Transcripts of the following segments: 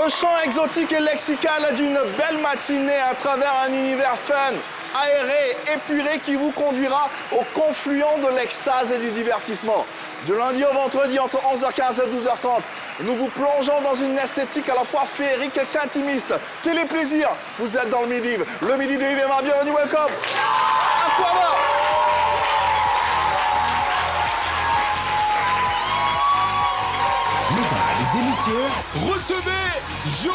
Le chant exotique et lexical d'une belle matinée à travers un univers fun, aéré, épuré qui vous conduira au confluent de l'extase et du divertissement. Du lundi au vendredi entre 11h15 et 12h30, nous vous plongeons dans une esthétique à la fois féerique qu'intimiste. Téléplaisir, vous êtes dans le Midi-Live. Le Midi-Live est ma bienvenue, welcome. Aquaba. Mesdames et messieurs, recevez Jojo!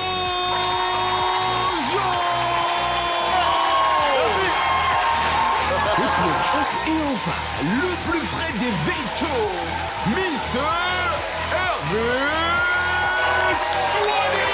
Et enfin, le plus frais des véhicules, Mr. Hervé Chouani!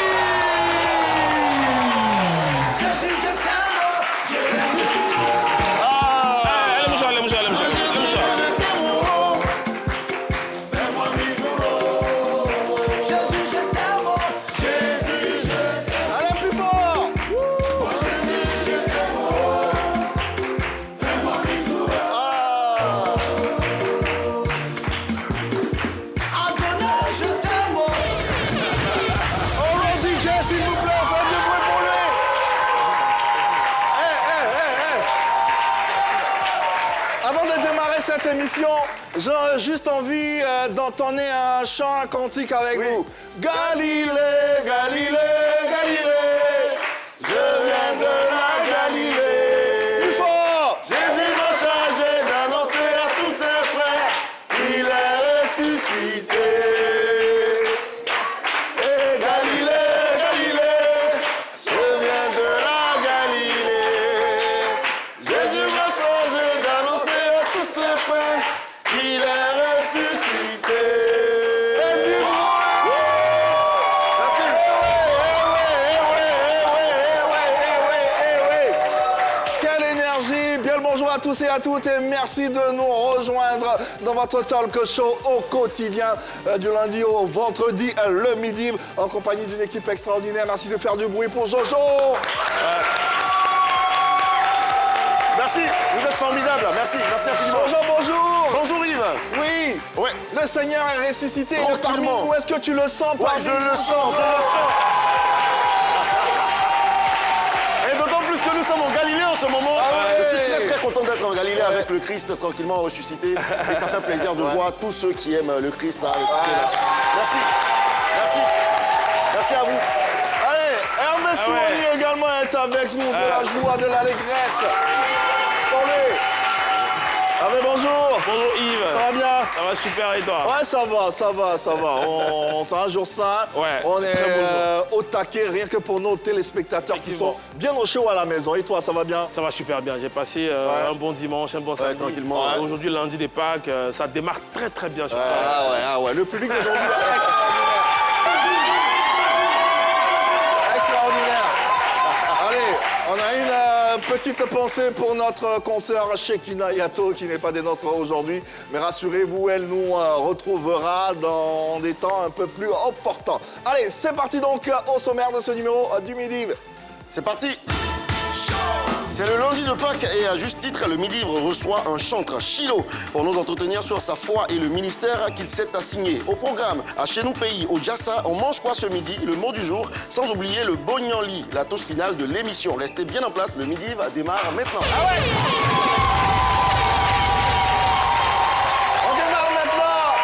Cette émission, j'ai juste envie d'entonner un chant cantique avec vous. Galilée, Galilée, Galilée, je viens de la Galilée. Plus fort! Jésus m'a chargé d'annoncer à tous ses frères qu'il est ressuscité. Et Galilée, Galilée, je viens de la Galilée. Jésus m'a chargé d'annoncer à tous ses frères qu'il est ressuscité. Et du bruit. Merci. Quelle énergie. Bien le bonjour à tous et à toutes et merci de nous rejoindre dans votre talk show au quotidien du lundi au vendredi, le midi, en compagnie d'une équipe extraordinaire. Merci de faire du bruit pour Jojo. Merci, vous êtes formidable. Merci, merci infiniment. Bonjour, bonjour. Bonjour Yves. Oui, Ouais. le Seigneur est ressuscité. Tranquillement. Où est-ce que tu le sens? Ouais, je le sens, je le sens. Et d'autant plus que nous sommes en Galilée en ce moment. ouais. Je suis très très content d'être en Galilée avec le Christ tranquillement ressuscité. Et ça fait plaisir de voir tous ceux qui aiment le Christ là. Merci, merci, merci à vous. Allez, Hervé Soumani également est avec nous, de la joie, de l'allégresse. Allez. Hervé, bonjour. Bonjour Yves. Ça va bien? Ça va super et toi? Ouais, ça va, ça va, ça va. C'est un jour sain. Ouais, On est très beau jour. au taquet, rien que pour nos téléspectateurs qui sont bien au chaud à la maison. Et toi, ça va bien? Ça va super bien. J'ai passé un bon dimanche, un bon samedi. tranquillement, ouais. Aujourd'hui, lundi des Pâques, ça démarre très très bien sur Paris. Ah ouais. Le public d'aujourd'hui est extraordinaire. Extraordinaire. Allez, on a une petite pensée pour notre consoeur Shekina Yato qui n'est pas des nôtres aujourd'hui. Mais rassurez-vous, elle nous retrouvera dans des temps un peu plus opportuns. Allez, c'est parti donc au sommaire de ce numéro du Midi. C'est parti. C'est le lundi de Pâques et à juste titre, le Midi-Livre reçoit un chantre, Chilo, pour nous entretenir sur sa foi et le ministère qu'il s'est assigné. Au programme, à Chez nous pays, au Jassa, on mange quoi ce midi? Le mot du jour, sans oublier le Bognanli, la touche finale de l'émission. Restez bien en place, le Midi-Livre démarre maintenant. Ah ouais! On démarre maintenant!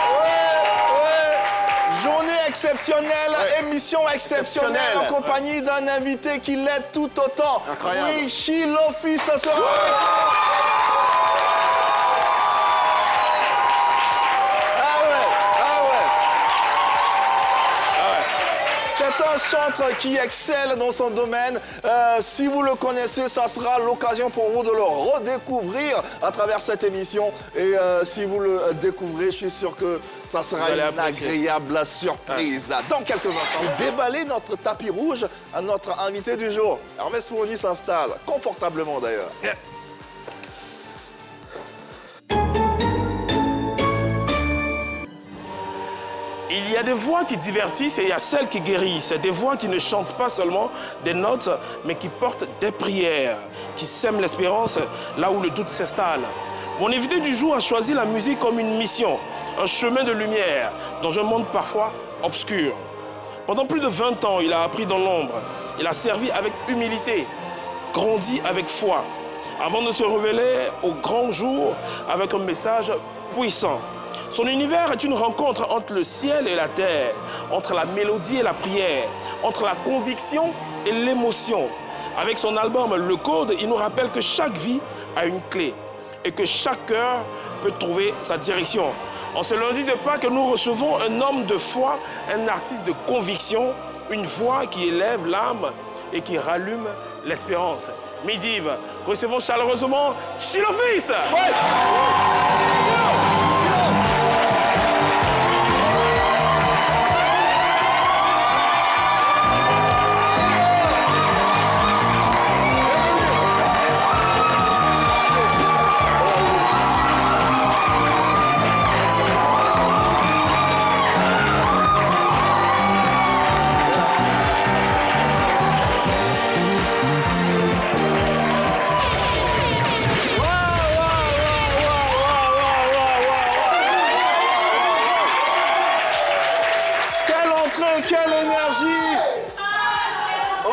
Ouais! Journée exceptionnelle, émission exceptionnelle en compagnie d'un invité qui l'est tout autant. Incroyable. Oui, Chilofi, ce sera avec nous. C'est un chantre qui excelle dans son domaine. Si vous le connaissez, ça sera l'occasion pour vous de le redécouvrir à travers cette émission. Et si vous le découvrez, je suis sûr que ça sera une agréable surprise. Dans quelques instants, déballer notre tapis rouge à notre invité du jour. Hervé Soumani s'installe, confortablement d'ailleurs. Il y a des voix qui divertissent et il y a celles qui guérissent. Des voix qui ne chantent pas seulement des notes, mais qui portent des prières, qui sèment l'espérance là où le doute s'installe. Mon invité du jour a choisi la musique comme une mission, un chemin de lumière dans un monde parfois obscur. Pendant plus de 20 ans, il a appris dans l'ombre. Il a servi avec humilité, grandi avec foi, avant de se révéler au grand jour avec un message puissant. Son univers est une rencontre entre le ciel et la terre, entre la mélodie et la prière, entre la conviction et l'émotion. Avec son album Le Code, il nous rappelle que chaque vie a une clé et que chaque cœur peut trouver sa direction. En ce lundi de Pâques, nous recevons un homme de foi, un artiste de conviction, une voix qui élève l'âme et qui rallume l'espérance. Midive, recevons chaleureusement Shilo Fils. Quelle énergie! Ouais.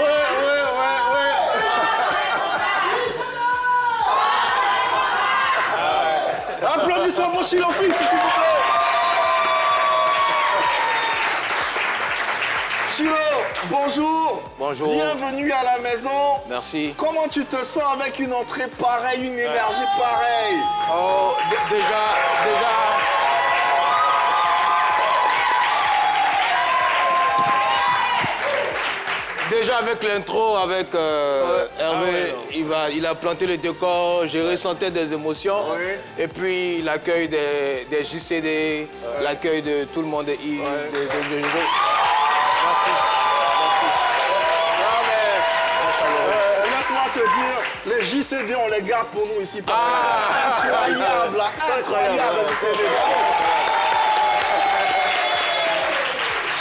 Applaudissements pour Shilo Fils, s'il vous plaît. Shilo, bonjour. Bonjour. Bienvenue à la maison. Merci. Comment tu te sens avec une entrée pareille, une énergie pareille? Oh, déjà. Déjà avec l'intro, avec Hervé, il a planté le décor, j'ai ressenti des émotions. Ouais. Et puis l'accueil des JCD, l'accueil de tout le monde. Merci. Laisse-moi te dire, les JCD, on les garde pour nous ici. Incroyable, incroyable JCD.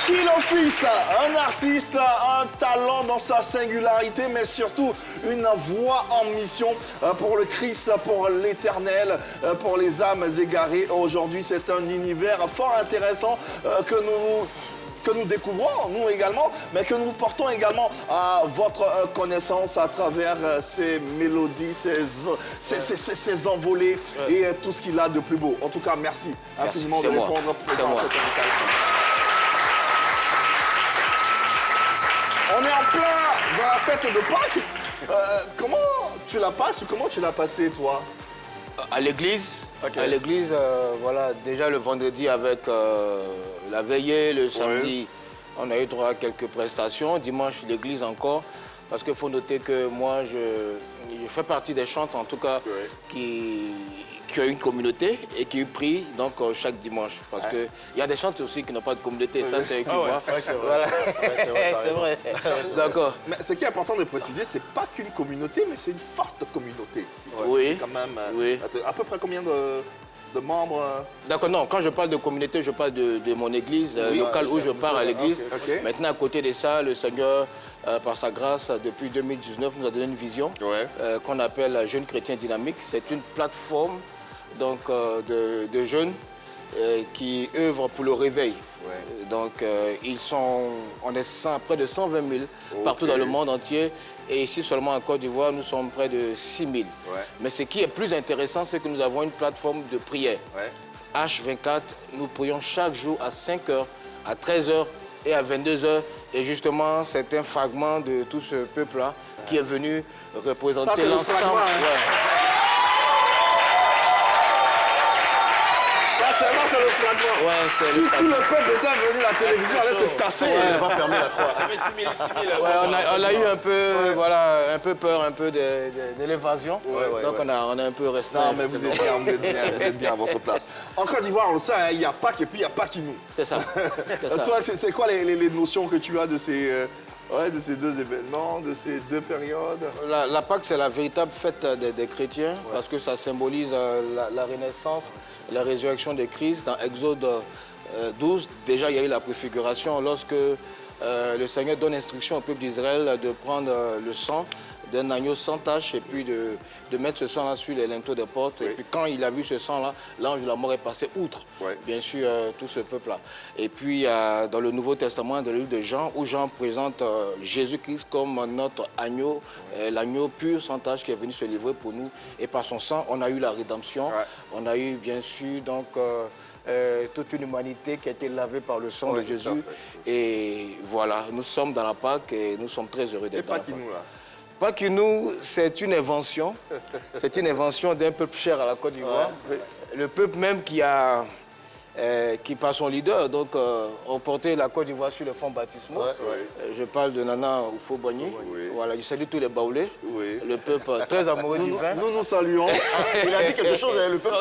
Shilo Fils, un artiste, un talent dans sa singularité, mais surtout une voix en mission pour le Christ, pour l'éternel, pour les âmes égarées. Aujourd'hui, c'est un univers fort intéressant que nous découvrons, nous également, mais que nous portons également à votre connaissance à travers ces mélodies, ces envolées et tout ce qu'il a de plus beau. En tout cas, merci infiniment de répondre présent à cette invitation. On est en plein dans la fête de Pâques. Comment tu la passes ou comment tu l'as passé, toi? À l'église, Ok. à l'église, voilà, déjà le vendredi avec la veillée, le samedi, on a eu droit à quelques prestations. Dimanche, l'église encore, parce qu'il faut noter que moi, je fais partie des chantres, en tout cas, qui ont une communauté et qui prient donc chaque dimanche. Parce qu'il y a des chantres aussi qui n'ont pas de communauté, ça c'est eux qui voient. C'est vrai. Voilà. C'est vrai. D'accord. Mais ce qui est important de préciser, c'est pas qu'une communauté, mais c'est une forte communauté. Oui. Quand même. Oui. À peu près combien de membres? D'accord, non, quand je parle de communauté, je parle de mon église locale où je pars à l'église. Ok. Maintenant, à côté de ça, le Seigneur, par sa grâce, depuis 2019, nous a donné une vision qu'on appelle Jeunes Chrétiens Dynamiques. C'est une plateforme donc, de jeunes qui œuvrent pour le réveil. Donc, on est près de 120 000 partout dans le monde entier. Et ici seulement en Côte d'Ivoire, nous sommes près de 6 000. Mais ce qui est plus intéressant, c'est que nous avons une plateforme de prière. H24, nous prions chaque jour à 5 h, à 13 h et à 22 h. Et justement, c'est un fragment de tout ce peuple-là qui est venu représenter l'ensemble. C'est le fragment. Ouais, c'est Si tout le peuple était venu à la télévision, allait se casser. On va fermer la 3. On a eu un peu, voilà, un peu peur, un peu de l'évasion. Donc on a un peu resté. Non, mais vous êtes bien à votre place. En Côte d'Ivoire, on le sait, il y a Pâques et puis il y a Pâques-Inou. C'est ça. Toi, c'est quoi les notions que tu as de ces deux événements, de ces deux périodes? La Pâques, c'est la véritable fête des chrétiens parce que ça symbolise la renaissance, la résurrection de Christ. Dans Exode 12, déjà, il y a eu la préfiguration lorsque le Seigneur donne instruction au peuple d'Israël de prendre le sang d'un agneau sans tache et puis de mettre ce sang-là sur les linteaux des portes. Et puis quand il a vu ce sang-là, l'ange de la mort est passé outre, bien sûr, tout ce peuple-là. Et puis dans le Nouveau Testament, dans le livre de Jean, où Jean présente Jésus-Christ comme notre agneau, l'agneau pur sans tache qui est venu se livrer pour nous. Et par son sang, on a eu la rédemption. On a eu, bien sûr, donc... toute une humanité qui a été lavée par le sang de Jésus. Et voilà, nous sommes dans la Pâque et nous sommes très heureux d'être dans la Pâque. Paquinou, c'est une invention. C'est une invention d'un peuple cher à la Côte d'Ivoire. Le peuple même qui par son leader, donc, ont porté la Côte d'Ivoire sur le fonds baptismaux. Je parle de Nana Oufo-Boigny. Voilà, je salue tous les Baoulés. Le peuple très amoureux du vin. Nous saluons. Il a dit quelque chose, le peuple.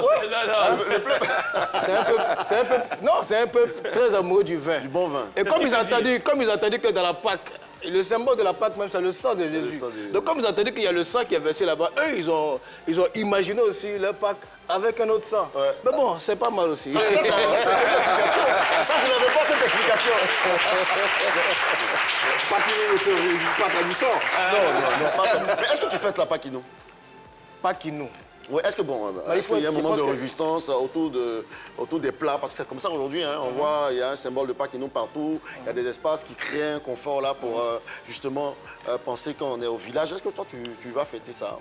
C'est un peuple très amoureux du vin. Du bon vin. Et comme ils ont entendu que dans la Pâque, le symbole de la Pâque même, c'est le sang de Jésus. Donc comme ils ont entendu qu'il y a le sang qui est versé là-bas, eux, ils ont imaginé aussi leur Pâque avec un autre sang. Mais bon, c'est pas mal aussi. Ça, je n'avais pas cette explication. Paquinou ne se résume pas à du sang. Non. Mais est-ce que tu fêtes la Paquinou? Paquinou. Oui, est-ce que est-ce qu'il y a un moment de réjouissance autour des plats? Parce que c'est comme ça aujourd'hui, hein, on voit, il y a un symbole de Paquinou partout, il y a des espaces qui créent un confort là pour justement penser qu'on est au village. Est-ce que toi, tu vas fêter ça?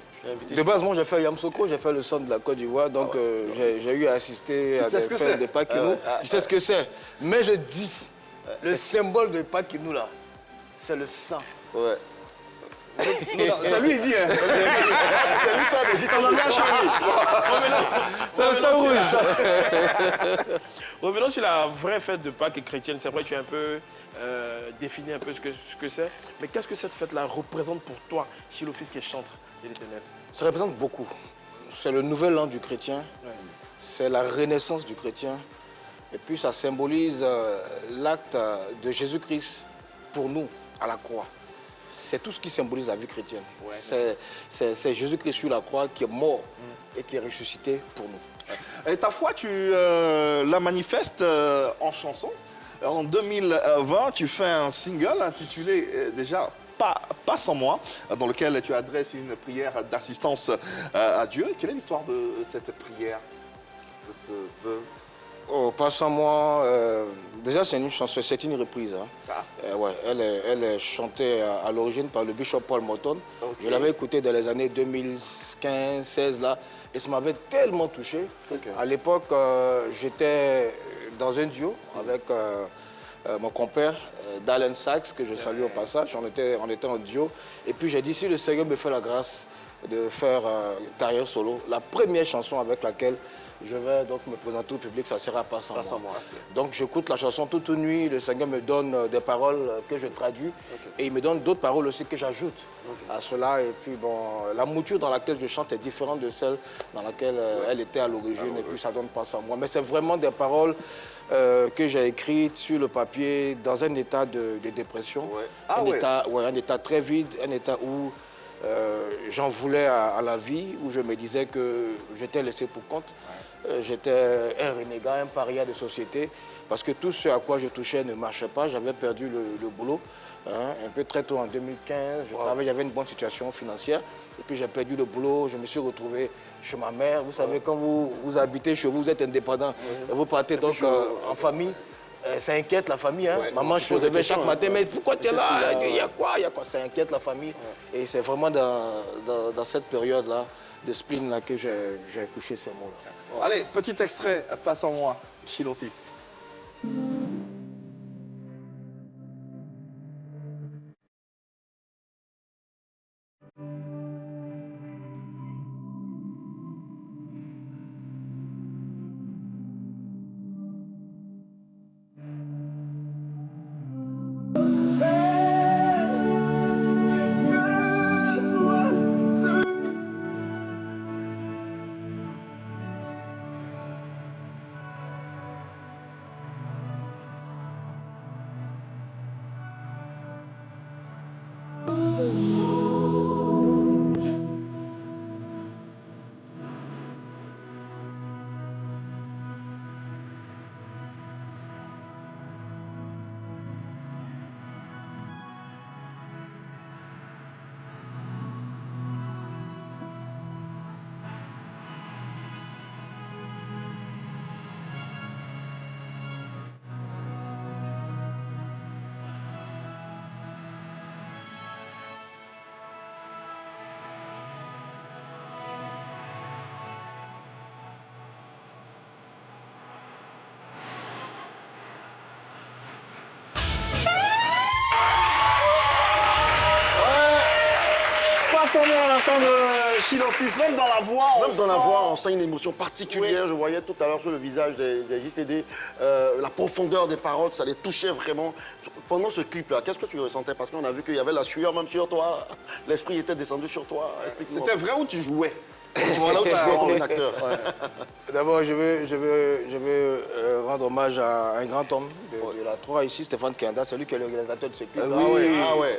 De base, moi, j'ai fait Yamsoko, j'ai fait le centre de la Côte d'Ivoire, donc j'ai eu à assister à des fêtes de Paquinou. Je sais ce que c'est. Mais je dis, le symbole de Paquinou là, c'est le sang. Ouais. Ça lui, il dit. Hein. C'est lui ça, mais juste en langage. C'est le sang rouge. Revenons sur la vraie fête de Pâques chrétienne. C'est vrai que tu as un peu défini un peu ce que c'est. Mais qu'est-ce que cette fête-là représente pour toi, chez l'office qui est chantre de l'Éternel? Ça représente beaucoup. C'est le nouvel an du chrétien. C'est la renaissance du chrétien. Et puis ça symbolise l'acte de Jésus-Christ pour nous à la croix. C'est tout ce qui symbolise la vie chrétienne. C'est Jésus-Christ sur la croix qui est mort et qui est ressuscité pour nous. Et ta foi, tu la manifestes en chanson. En 2020, tu fais un single intitulé déjà Pas sans moi, dans lequel tu adresses une prière d'assistance à Dieu. Quelle est l'histoire de cette prière, de ce vœu? Oh, Pas sans moi, déjà c'est une chanson, c'est une reprise. Hein. Elle est chantée à l'origine par le bishop Paul Morton. Je l'avais écoutée dans les années 2015-16 là, et ça m'avait tellement touché. À l'époque, j'étais dans un duo avec mon compère Dalen Sachs, que je salue au passage. On était en duo. Et puis j'ai dit, si le Seigneur me fait la grâce de faire carrière solo, la première chanson avec laquelle je vais donc me présenter au public, ça sera Pas sans moi. Donc j'écoute la chanson toute une nuit, le Seigneur me donne des paroles que je traduis et il me donne d'autres paroles aussi que j'ajoute à cela. Et puis bon, la mouture dans laquelle je chante est différente de celle dans laquelle elle était à l'origine et puis ça donne Pas sans moi. Mais c'est vraiment des paroles que j'ai écrites sur le papier dans un état de dépression, un état très vide, un état où j'en voulais à la vie, où je me disais que j'étais laissé pour compte. J'étais un renégat, un paria de société, parce que tout ce à quoi je touchais ne marchait pas. J'avais perdu le boulot, un peu très tôt en 2015. J'avais une bonne situation financière, et puis j'ai perdu le boulot. Je me suis retrouvé chez ma mère. Vous savez, quand vous habitez chez vous, vous êtes indépendant, et vous partez donc en famille. Ça inquiète la famille. Hein. Maman, je faisais chaque matin, mais pourquoi tu es là? Il y a quoi? Ça inquiète la famille. Et c'est vraiment dans cette période-là de spleen là que j'ai couché ces mots-là. Allez, petit extrait, Pas sans moi, chez l'office. souvenir à l'instant de Chilo Fils, même dans la voix. Même dans la voix, on sent une émotion particulière. Oui. Je voyais tout à l'heure sur le visage des JCD, la profondeur des paroles, ça les touchait vraiment. Pendant ce clip-là, qu'est-ce que tu ressentais? Parce qu'on a vu qu'il y avait la sueur même sur toi, l'esprit était descendu sur toi. C'était vrai où tu jouais? Voilà où tu jouais comme un acteur. Ouais. D'abord, je veux rendre hommage à un grand homme de la 3 ici, Stéphane Kenda, celui qui est le réalisateur de ce clip.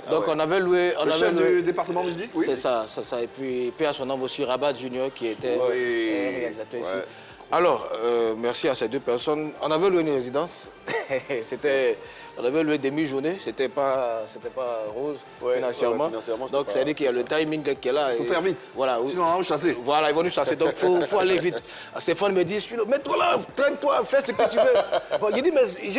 Donc on avait loué... Le chef du département musique, oui. C'est ça. Et puis, paix à son nom aussi, Rabat Junior, qui était réalisateur ici. Alors, merci à ces deux personnes. On avait loué une résidence. On avait loué demi-journée. C'était pas rose financièrement. Donc, ça veut dire qu'il y a le timing qui est là. Il faut faire vite. Voilà. Sinon, on va nous chasser. Voilà, ils vont nous chasser. Donc, il faut aller vite. Stéphane me dit, mets-toi là, traîne-toi, fais ce que tu veux. Bon, il dit, mais il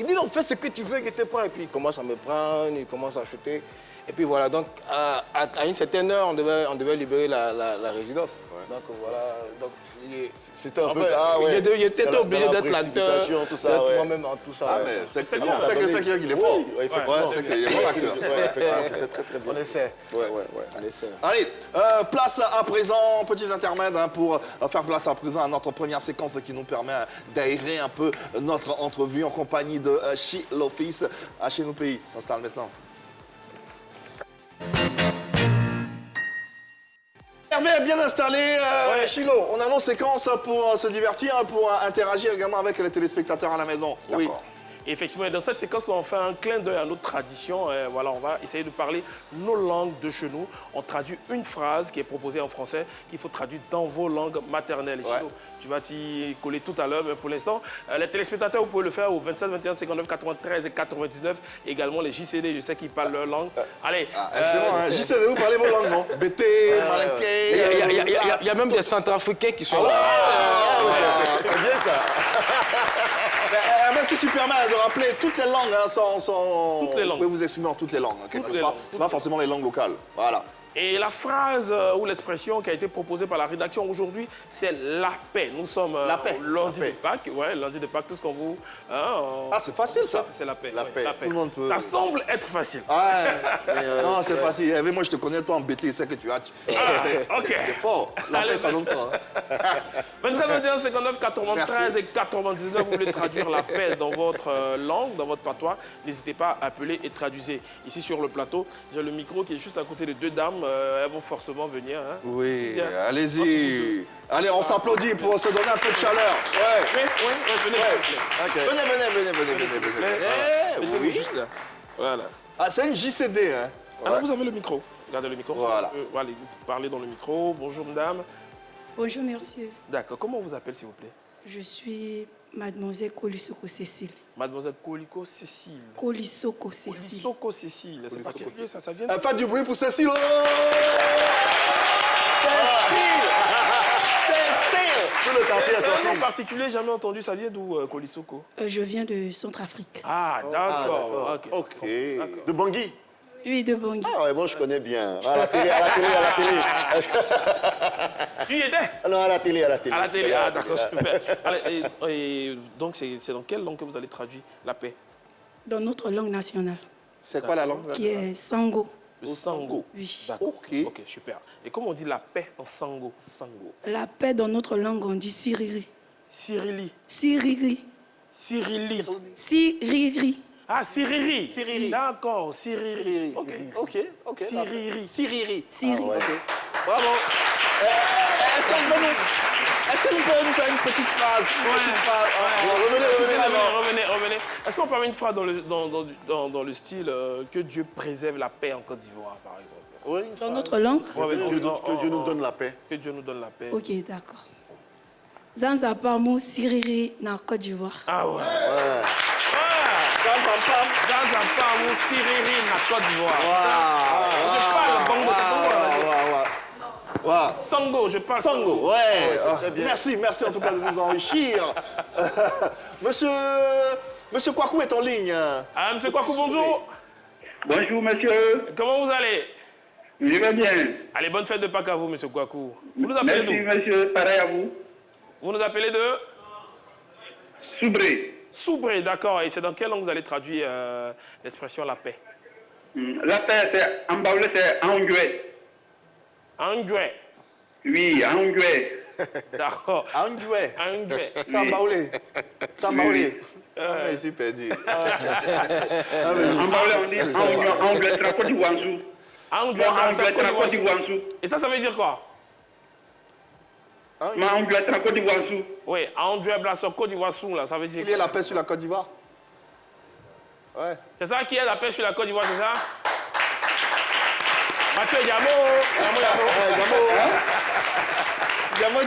dit, non, fais ce que tu veux, je te prends. Et puis, il commence à me prendre, il commence à shooter. Et puis voilà, donc à une certaine heure, on devait libérer la résidence. Ouais. Donc voilà, donc c'était un peu ça. Il était obligé d'être l'acteur, d'être moi-même dans tout ça. Ah, mais c'est bien, c'est qu'il est fort. Oui, effectivement, c'est qu'il est bon acteur. Effectivement, c'était très très bien. On essaie. On essaie. Allez, place à présent, petit intermède pour faire place à présent à notre première séquence qui nous permet d'aérer un peu notre entrevue en compagnie de Chilo Fils. Chez nous pays, s'installe maintenant. Hervé est bien installé. Chilo, on a nos séquences pour se divertir, pour interagir également avec les téléspectateurs à la maison. Oui. Et effectivement, dans cette séquence, on fait un clin d'œil à notre tradition. Voilà, on va essayer de parler nos langues de chez nous. On traduit une phrase qui est proposée en français qu'il faut traduire dans vos langues maternelles. Ouais. Chilo, tu vas t'y coller tout à l'heure, mais pour l'instant, les téléspectateurs, vous pouvez le faire au 27 21 59 93 et 99. Également les JCD, je sais qu'ils parlent leur langue. Allez. JCD, vous parlez vos langues, non? BT, Malinké. Il y a même des Centrafricains qui sont là. C'est bien ça. Si tu permets de rappeler toutes les langues, toutes les langues. Vous pouvez vous exprimer en toutes les langues. C'est pas forcément les langues locales. Voilà. Et la phrase ou l'expression qui a été proposée par la rédaction aujourd'hui, c'est la paix. Nous sommes lundi de Pâques. Ouais, lundi de Pâques, tout ce qu'on vous... c'est facile ça. C'est la paix. La paix. Tout le monde peut... Ça semble être facile. Non, c'est facile. Moi, je te connais, toi, en BT, c'est que tu as... OK. C'est fort. La paix, ça donne pas. 27 21 59 93 et 99, vous voulez traduire la paix dans votre langue, dans votre patois. N'hésitez pas à appeler et traduisez. Ici, sur le plateau, j'ai le micro qui est juste à côté de deux dames. Elles vont forcément venir. Hein. Oui, allez-y. Allez, on s'applaudit pour se donner un peu de chaleur. Oui, venez, s'il vous plaît. Venez. Oui, juste là. Voilà. C'est une JCD. Hein. Alors, vous avez le micro. Regardez le micro. Voilà. Allez, parlez dans le micro. Bonjour, madame. Bonjour, monsieur. D'accord. Comment on vous appelle, s'il vous plaît? Je suis mademoiselle Colisoko Cécile. Mademoiselle Coliko Cécile. Colisoko Cécile. Colisoko Cécile. C'est particulier, ça vient de... Faites du bruit pour Cécile. Tout le quartier est sorti. C'est un nom particulier, jamais entendu. Ça vient d'où, Colisoko? Je viens de Centrafrique. Ah, d'accord. OK. De Bangui? Oui, de Bangui. Ah ouais, moi je connais bien. À la télé. Tu y étais? Non, à la télé. À la télé, ah d'accord, super. Allez, et donc c'est dans quelle langue que vous allez traduire la paix? Dans notre langue nationale. C'est quoi la langue? Qui est Sango. Le Sango. Oui. D'accord. OK, super. Et comment on dit la paix en Sango? La paix dans notre langue, on dit Siriri. Cyrili. Siriri. Cyrili. Siriri. Ah, Siriri. D'accord, Siriri. OK. Siriri. Siriri. Bravo. Est-ce que vous pouvez nous faire une petite phrase? Revenez. Est-ce qu'on peut avoir une phrase dans le style que Dieu préserve la paix en Côte d'Ivoire, par exemple? Oui. Dans notre langue? Que Dieu nous donne la paix. Que Dieu nous donne la paix. OK, d'accord. Zanzapamu Siriri na Côte d'Ivoire. Ah ouais. Zanzapamu Siriri na Côte d'Ivoire. Je parle Bongo, Sango, je parle Sango, très bien. Merci en tout cas de nous enrichir. Monsieur Kwaku est en ligne. Ah, monsieur Kwaku, bonjour. Bonjour, monsieur. Comment vous allez? Je vais bien. Allez, bonne fête de Pâques à vous, monsieur Kwaku. Vous nous appelez d'où? Merci, monsieur. Pareil à vous. Vous nous appelez de? Soubré. Soubré, d'accord. Et c'est dans quelle langue vous allez traduire l'expression la paix? La paix, c'est en baoulé, c'est en anglais. André. Oui, André. D'accord. André. André. Sambaoulé. Sambaoulé. Ah, mais c'est perdu. En Baoulé, on dit Anglais, Côte d'Ivoire. André, Anglais, Côte d'Ivoire. Et ça veut dire quoi? Mais Anglais, Côte d'Ivoire. Oui, André Blasson, Côte d'Ivoire sous, là, ça veut dire Il y a la paix sur la Côte d'Ivoire. Ouais. C'est ça qui est la paix sur la Côte d'Ivoire, c'est ça? Mathieu Diamo.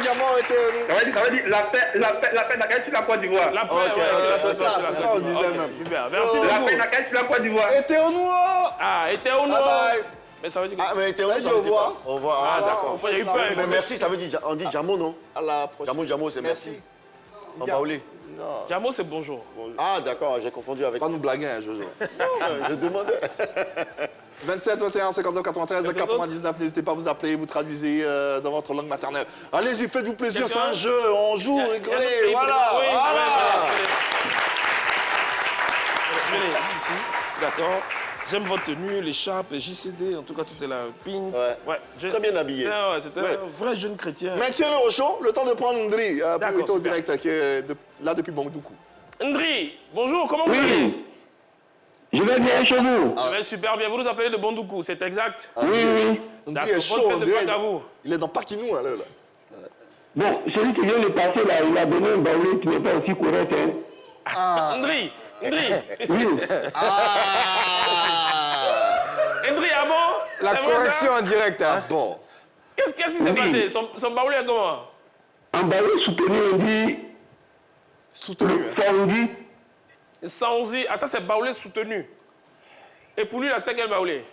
Diamant était nous. Ça veut dire la paix n'a qu'à être sur la Côte d'Ivoire. La paix, Ok, ouais, la paix c'est sur ça, la c'est Côte ça, on d'Ivoire. disait Ok, même. super, merci La beaucoup. paix n'a qu'à être sur la Côte d'Ivoire. Et Théo Noir. Ah, et Théo Noir. Bye bye. Mais ça veut dire Ah, mais Théo, Vas-y, ça veut au dire revoir. quoi? Au revoir. Ah, Ah, d'accord. d'accord. Il y a eu peur. Mais merci, ça veut dire, on dit Jamo, non? À la prochaine. Jamo, c'est merci. En baoulé. Non. Diamo, c'est bonjour. Ah, d'accord, j'ai confondu avec... Pas nous blaguer, hein, Jojo. Je demandais. 27 21 52 93 99, n'hésitez pas à vous appeler, vous traduisez dans votre langue maternelle. Allez-y, faites-vous plaisir, c'est un jeu, on joue, rigolez, voilà, Oui, voilà. Venez ici, d'accord. J'aime votre tenue, l'écharpe, les JCD, en tout cas, tout est là, pins. Ouais. Très bien habillé. C'était Ouais. un vrai jeune chrétien. Maintiens-le au chaud, le temps de prendre Ndri pour D'accord, être au super. direct, qui est là depuis Bangdoukou. Ndri, bonjour, comment vous allez? Je vais bien chez vous. Je vais super bien. Vous nous appelez de Bondoukou, c'est exact? Oui, oui. Ndri D'accord, est bonne chaud, fête on de dirait. Pâques à vous. Il est dans Pakinou, là. Bon, celui qui vient de passer là, il a donné un baoulé qui n'est pas aussi correct. Hein. Ndri, Ndri. Oui. Ndri, ah bon? La C'est vrai, correction ça? en direct, hein? Bon, Qu'est-ce qui s'est passé? Son baoulé est comment? En baoulé soutenu, on dit soutenu. Hein. ça, on dit Sanzi. Ah, ça, c'est baoulé soutenu. Et pour lui, là, c'est quel baoulé?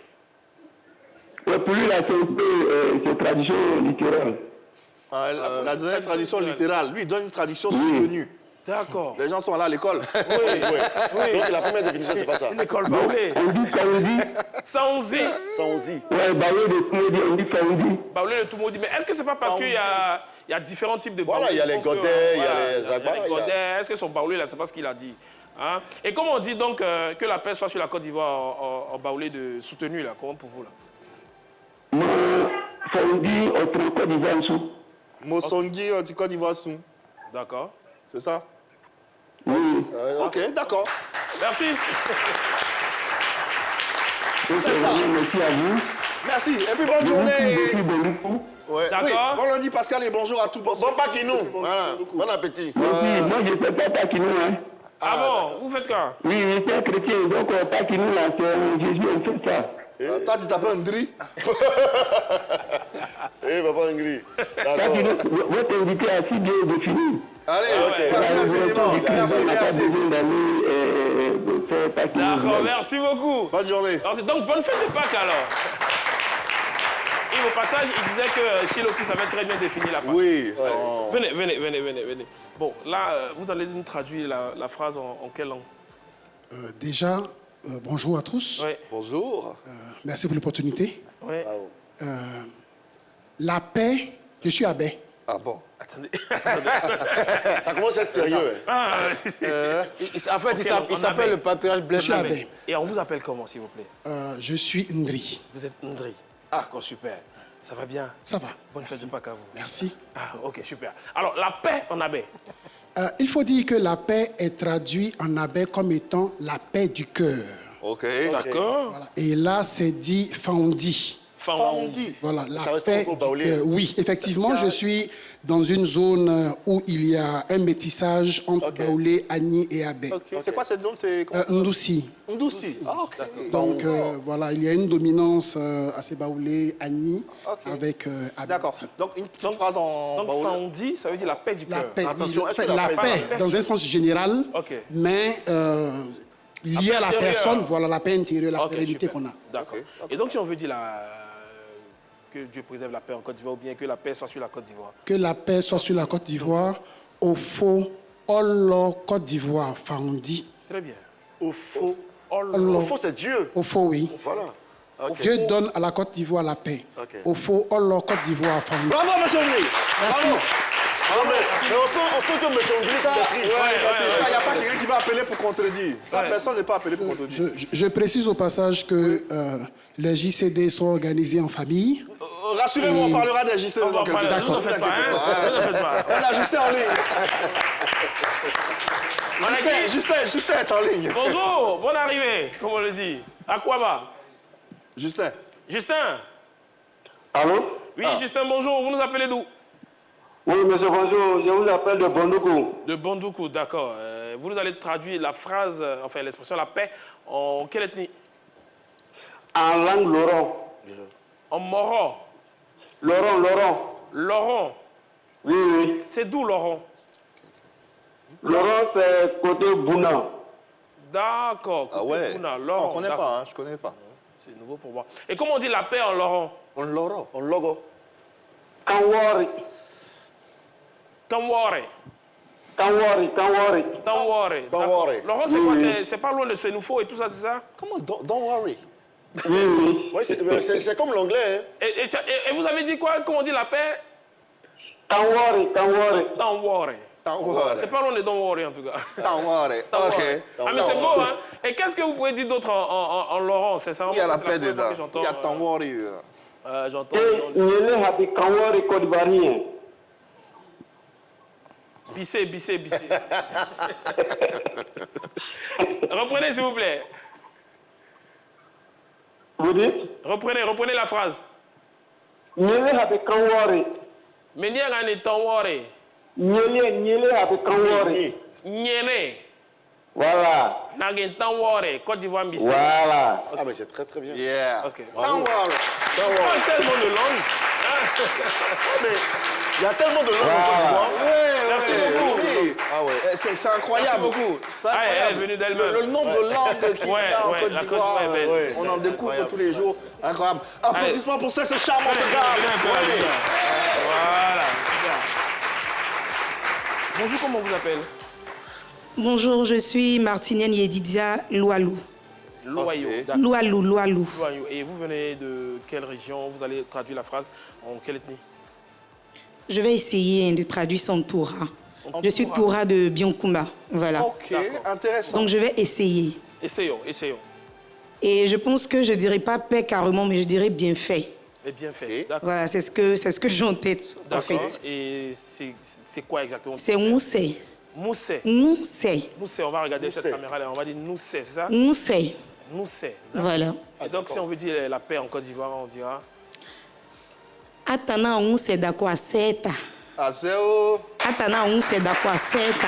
ouais, pour lui là, c'est un peu c'est tradition littérale. Ah, la dernière tradition littérale, lui, il donne une traduction soutenue. D'accord. Les gens sont là à l'école. Donc la première définition, c'est pas ça. Une école baoulé. On dit ça, on dit Sanzi. Sans-y. ouais, baoulé de Koumodi, on dit ça, on dit. Baoulé le tout maudit. Mais est-ce que c'est pas parce qu'il y a différents types de baoulés? Voilà, il y a les Je pense que, godets, il y a voilà, les agbas, il y a les godets. Est-ce que son baoulé, là, c'est pas ce qu'il a dit? Hein? Et comment on dit donc que la paix soit sur la Côte d'Ivoire en baoulé de soutenu, là? Comment pour vous, là? Moi, ça, on dit autre Côte d'Ivoire en dessous. Mosongi du Côte d'Ivoire sous. D'accord. C'est ça? Oui. Ok, d'accord. Merci. Donc, C'est ça. merci à vous. Merci. Et puis bonne journée. Depuis Bondoukou. Ouais. Oui, D'accord. bon lundi Pascal et bonjour à tous. Bon Pakinou. Voilà. Bon appétit. Oui, moi, je ne fais pas Pakinou, hein. Ah bon? Vous faites quoi? Oui, je suis un chrétien, donc Pakinou, là, c'est Jésus, on fait ça. Toi, tu t'appelles Ndri. Eh, papa Ingrid. Pakinou, votre invité a si bien défini. Allez, ouais. merci infiniment. Merci, On n'a pas merci. besoin d'aller faire Pakinou. D'accord, merci beaucoup. Bonne journée. Donc, bonne fête de Pâques, alors. Et au passage, il disait que chez l'office avait très bien défini la Pâques. Oui. Venez. Bon, là, vous allez nous traduire la phrase en quelle langue? Déjà, bonjour à tous. Oui. Bonjour. Merci pour l'opportunité. Oui. La paix, je suis abbé. Ah bon. Attendez. Ça commence à être sérieux. Ah, si. En fait, il s'appelle le patriarche Je Blaise suis Lamé. abbé. Et on vous appelle comment, s'il vous plaît? Je suis Ndri. Vous êtes Ndri. Ah, d'accord, super. Ça va bien? Ça va. Bonne fête de Pâques à vous. Merci. Ah, ok, super. Alors, la paix en abbé. Il faut dire que la paix est traduite en abbé comme étant la paix du cœur. Ok. D'accord. Voilà. Et là, c'est dit Fandi. Fandi. Voilà, la Ça reste paix encore du baoulé. cœur. Oui, effectivement, je suis dans une zone où il y a un métissage entre Baoulé, Agni et Abbé. Ok. C'est quoi cette zone? C'est Ndoussi. Ndoussi. Ah, ok. Donc voilà, il y a une dominance assez Baoulé, Agni, avec Abbé. D'accord. aussi. Donc, une petite phrase en Donc, baoulé. Fandi, ça veut dire la paix du La cœur. paix, Attention, est-ce que la la paix- paix dans un sens général, Ok. mais liée à la intérieure. personne, voilà la paix intérieure, la Ok, sérénité super. qu'on a. D'accord. Et donc, si on veut dire que Dieu préserve la paix en Côte d'Ivoire ou bien que la paix soit sur la Côte d'Ivoire. Que la paix soit sur la Côte d'Ivoire, au faux, Olo Côte d'Ivoire, Fandi. Très bien. Au faux. Olo. Au faux, c'est Dieu. Au faux, oui. Voilà. Ok. Dieu donne à la Côte d'Ivoire la paix. Ok. Au faux, Olo Côte d'Ivoire, Fandi. Bravo, monsieur Ndri. Merci. Bravo. Mais on sent que M. André maîtrise. Il n'y a pas quelqu'un qui va appeler pour contredire. Ça, personne n'est pas appelé pour contredire. Je précise au passage que les JCD sont organisés en famille. Rassurez-vous, on parlera des JCD dans quelques instants. Ne faites pas, hein. Ne faites pas. On a Justin en ligne. Justin est en ligne. Bonjour, bonne arrivée, comme on le dit. À quoi va? Justin. Justin? Allô? Oui, Justin, bonjour. Vous nous appelez d'où? Oui, monsieur, bonjour. Je vous appelle de Bondoukou. De Bondoukou, d'accord. Vous nous allez traduire la phrase, enfin l'expression la paix, en quelle ethnie? En langue Laurent. En Moro. Laurent. Laurent. Oui. C'est d'où Laurent? Laurent, c'est côté Bouna. D'accord. Ah ouais. Laurent. On ne connaît pas, hein, je connais pas. C'est nouveau pour moi. Et comment on dit la paix en Laurent? En Laurent. En logo. Kanwari. Tanware. Kanwari. Tanware. Tanware. Laurent, c'est quoi? C'est pas loin de Sénoufo et tout ça, c'est ça? Comment? Don't worry. Oui. Ouais, c'est comme l'anglais. Hein. Et vous avez dit quoi? Comment on dit la paix? Kanwari. Tanware. Tanware. C'est pas loin de Tanware en tout cas. Tanware. Tanware. Ok. Ah mais c'est beau, hein? Et qu'est-ce que vous pouvez dire d'autre en Laurent? C'est ça? Il y a la paix dedans. Il y a Tanware. J'entends. Et Nyele Habi Kanwari Côte-Ivoirien. Bissé. Reprenez s'il vous plaît. Vous dites? Reprenez la phrase. Nyele Habi Kanwari. Menyangani Tanware. Nyele Habi Kanwari. Nyene. Voilà. Nagin Tanware. Côte d'Ivoire Bissé. Voilà. Ah, mais c'est très très bien. Yeah. Ok. Tanware. Oh, tellement de langues. Il y a tellement de langues en Côte d'Ivoire. Merci beaucoup. Oui. Ah ouais. C'est incroyable. Merci beaucoup. C'est incroyable. Elle est venue d'elle-même. Le nombre de langues qu'il y a en Ouais, Côte la Côte d'Ivoire, d'Ivoire est belle. on en découvre tous les jours. Incroyable. Applaudissements pour cette charmante dame. Oui. Voilà, super. Bonjour, comment on vous appelle? Bonjour, je suis Martinienne Yedidia Loualou. Loyau. Ok. D'accord. Loualou. Loyau. Et vous venez de quelle région? Vous allez traduire la phrase en quelle ethnie? Je vais essayer de traduire son Toura. Je suis Toura de Bionkoumba. Voilà. Ok, intéressant. Donc je vais essayer. Essayons. Et je pense que je ne dirais pas paix carrément, mais je dirais bien fait. Et bien fait. D'accord. Voilà, c'est ce que j'ai en tête, en fait. Et c'est quoi exactement? C'est Moussé. Moussé. Moussé. Moussé, on va regarder cette caméra-là. On va dire Moussé, c'est ça? Moussé. Moussé. Voilà. Et donc, si on veut dire la paix en Côte d'Ivoire, on dira? Atana Moussé d'Akwa Seta. Azeo. Atana Moussé d'Akwa Seta.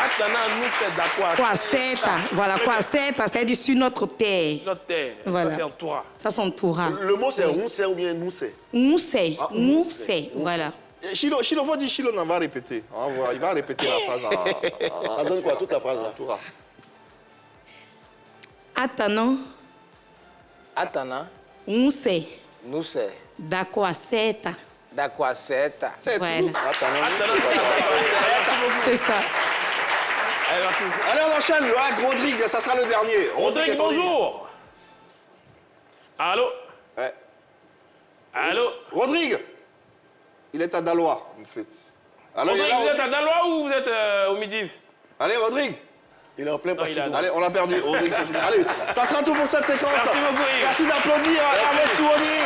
Atana Moussé d'Akwa Kwa Seta. Voilà, Kwa Seta, c'est du sur notre terre. Notre terre. Voilà. Ça, c'est en Toura. Ça, c'est en Toura. Le mot c'est Moussé ou bien Moussé? Moussé. Moussé. Voilà. Chilo, faut dire Chilo, on va répéter. On va voir, il va répéter la phrase en donne quoi, toute la phrase là? Toura. Atana. Moussé. Nuse. D'Akwa Seta. Dakwaseta. C'est Voilà. tout. C'est ça. Allez, merci. Allez, on enchaîne. Avec Rodrigue, ça sera le dernier. Rodrigue, est en ligne. bonjour. Allô? Ouais. Allô? Rodrigue. Il est à Dalois, en fait. Alors, Rodrigue, vous êtes à Dalois ou vous êtes au Midi? Allez, Rodrigue. Il est en plein Non, il est à parti. Allez, on l'a perdu. Rodrigue, c'est fini. Allez, ça sera tout pour cette séquence. Merci beaucoup, Yves. Merci d'applaudir Hervé Souoni.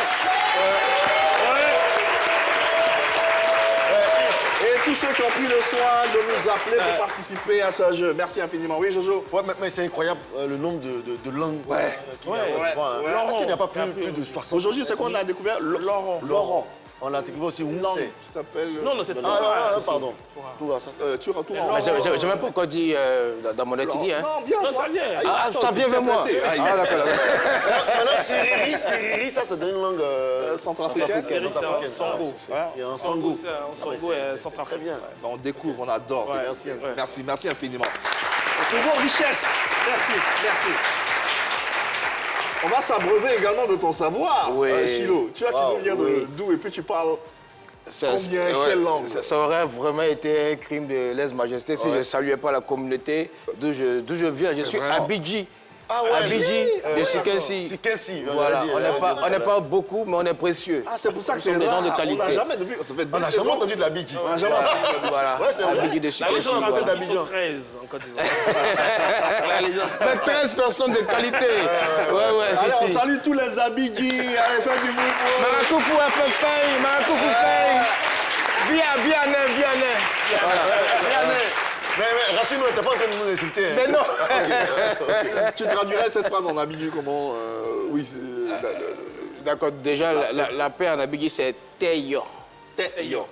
Et tous ceux qui ont pris le soin de nous appeler pour participer à ce jeu. Merci infiniment. Oui, Jojo. Ouais, mais c'est incroyable le nombre de langues qu'il y a en ouais, Côte d'Ivoire, hein. ouais. Est-ce qu'il n'y a pas plus de 60? Aujourd'hui, c'est quoi on a découvert? Laurent. On a découvert aussi Langue Moussé. qui s'appelle... Non, c'est Ah, Toura. pardon. Toura, ça c'est... Toura. Je n'ai pas encore dit dans mon étudiant. Hein. Non, bien. Non, ça vient. Ah, ça vient vers moi. Ah, d'accord. Maintenant, Siriri, ça c'est dans une langue Centrafricaine. C'est un sango. C'est un sango. C'est un sango et un centrafricain. Très bien. On découvre, on adore. Ouais, Merci infiniment. Toujours richesse. Merci. On va s'abreuver également de ton savoir, Oui. Chilo. Tu nous viens oui. d'où et puis tu parles Ça, combien, ouais, quelle langue? ça aurait vraiment été un crime de lèse-majesté si je ne saluais pas la communauté d'où je viens. Je suis Vraiment. Abidji Ah ouais, Abidji de Sikensi. Sikensi, Voilà, on n'est pas beaucoup, mais on est précieux. Ah, c'est pour ça que c'est des gens de qualité. On n'a jamais, ça fait 2 saisons entendu de l'Abidji. On n'a jamais entendu. Voilà, Ouais, c'est vrai. Abidji de La Sikensi. légende Voilà. raconte d'Abidjan. 13 en Côte d'Ivoire. La légende. Mais 13 personnes de qualité. Ouais, Allez, on c'est ça. salue tous les Abidji. Allez, faites du mouvement. Marakoufou a fait faille, Marakoufou faille. Bien né. Voilà. Mais Racine n'était pas en train de nous insulter. Hein. Mais non. Tu traduirais cette phrase en Abidji comment Oui, D'accord, déjà, la paix en Abidji, c'est Teyo. Teyo.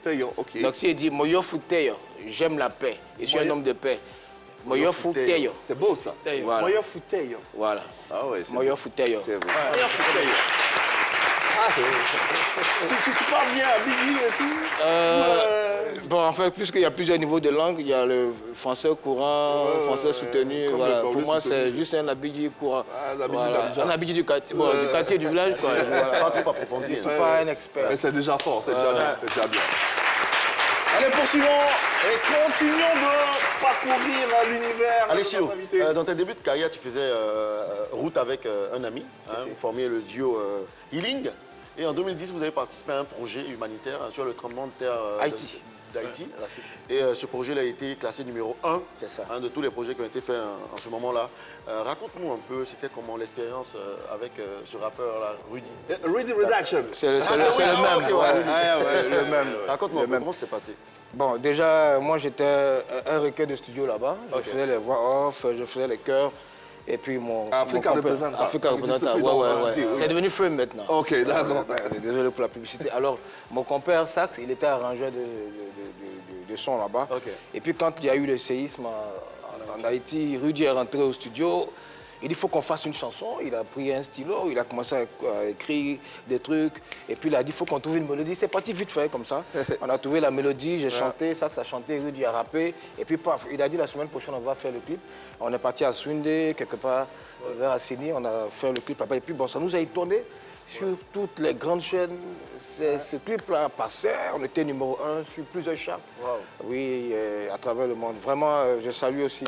Teyo, ok. Donc, s'il dit Moyofu Teyo, j'aime la paix, je suis un homme de paix. Moyofu Teyo. C'est beau ça. Teyo. Voilà. Moyofu Teyo. Voilà. Ah ouais, c'est Moyofu Teyo. C'est vrai. Moyofu Teyo. Ah, tu parles bien Abidji et tout Bon, en fait, puisqu'il y a plusieurs niveaux de langue, il y a le français courant, français soutenu. comme Voilà. le Pour Baoulé moi, soutenu. c'est juste un Abidji courant. Ah, l'Abidji Voilà. d'Abidjan. Un Abidji du quartier, bon, du quartier du village. Quoi. Voilà. Pas trop approfondi. Je ne suis pas un expert. Mais c'est déjà fort, c'est déjà bien, c'est déjà bien. Allez, poursuivons et continuons de parcourir l'univers. Allez, de Chilo, notre invité. dans tes débuts de carrière, tu faisais route avec un ami. Hein, vous formiez le duo Healing. Et en 2010, vous avez participé à un projet humanitaire sur le tremblement de terre Haïti. d'Haïti. Et ce projet a été classé numéro 1 de tous les projets qui ont été faits en ce moment-là. Raconte-nous un peu, c'était comment l'expérience avec ce rappeur-là, Rudy. Rudy Redaction. C'est le même. Le même. Raconte-moi un peu, comment ça s'est passé? Bon, déjà, moi, j'étais un requin de studio là-bas. Ok. Je faisais les voix off, je faisais les chœurs. Et puis Africa Representa. Africa Ça n'existe Representa, plus dans la ouais. cité, oui. C'est devenu Frame maintenant. Ok, d'accord. Désolé pour la publicité. Alors, mon compère Sax, il était arrangeur de son là-bas. Ok. Et puis quand il y a eu le séisme en Haïti, Rudy est rentré au studio. Il dit, il faut qu'on fasse une chanson. Il a pris un stylo, il a commencé à écrire des trucs. Et puis il a dit, il faut qu'on trouve une mélodie. C'est parti vite fait comme ça. On a trouvé la mélodie, j'ai chanté, Sax a chanté, Rudy a rappé. Et puis paf, il a dit, la semaine prochaine, on va faire le clip. On est parti à Swindé, quelque part, vers Assini, on a fait le clip là-bas. Et puis bon, ça nous a étonnés. Sur toutes les grandes chaînes, ce clip-là passait. On était numéro 1 sur plusieurs charts. Wow. Oui, à travers le monde. Vraiment, je salue aussi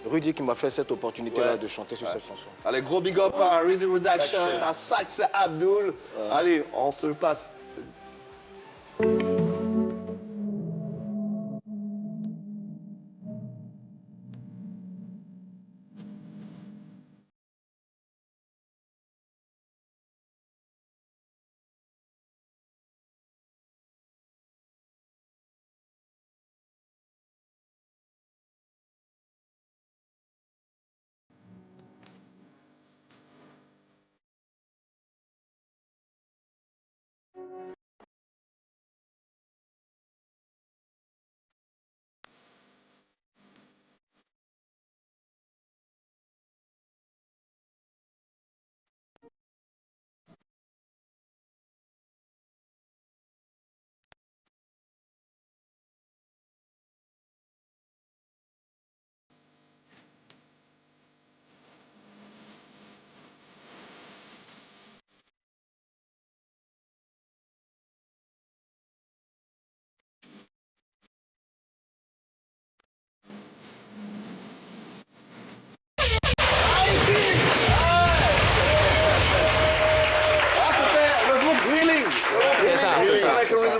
Rudy qui m'a fait cette opportunité-là de chanter sur cette chanson. Allez, gros big up à Rudy Redaction, à Sax Abdul. Allez, on se le passe.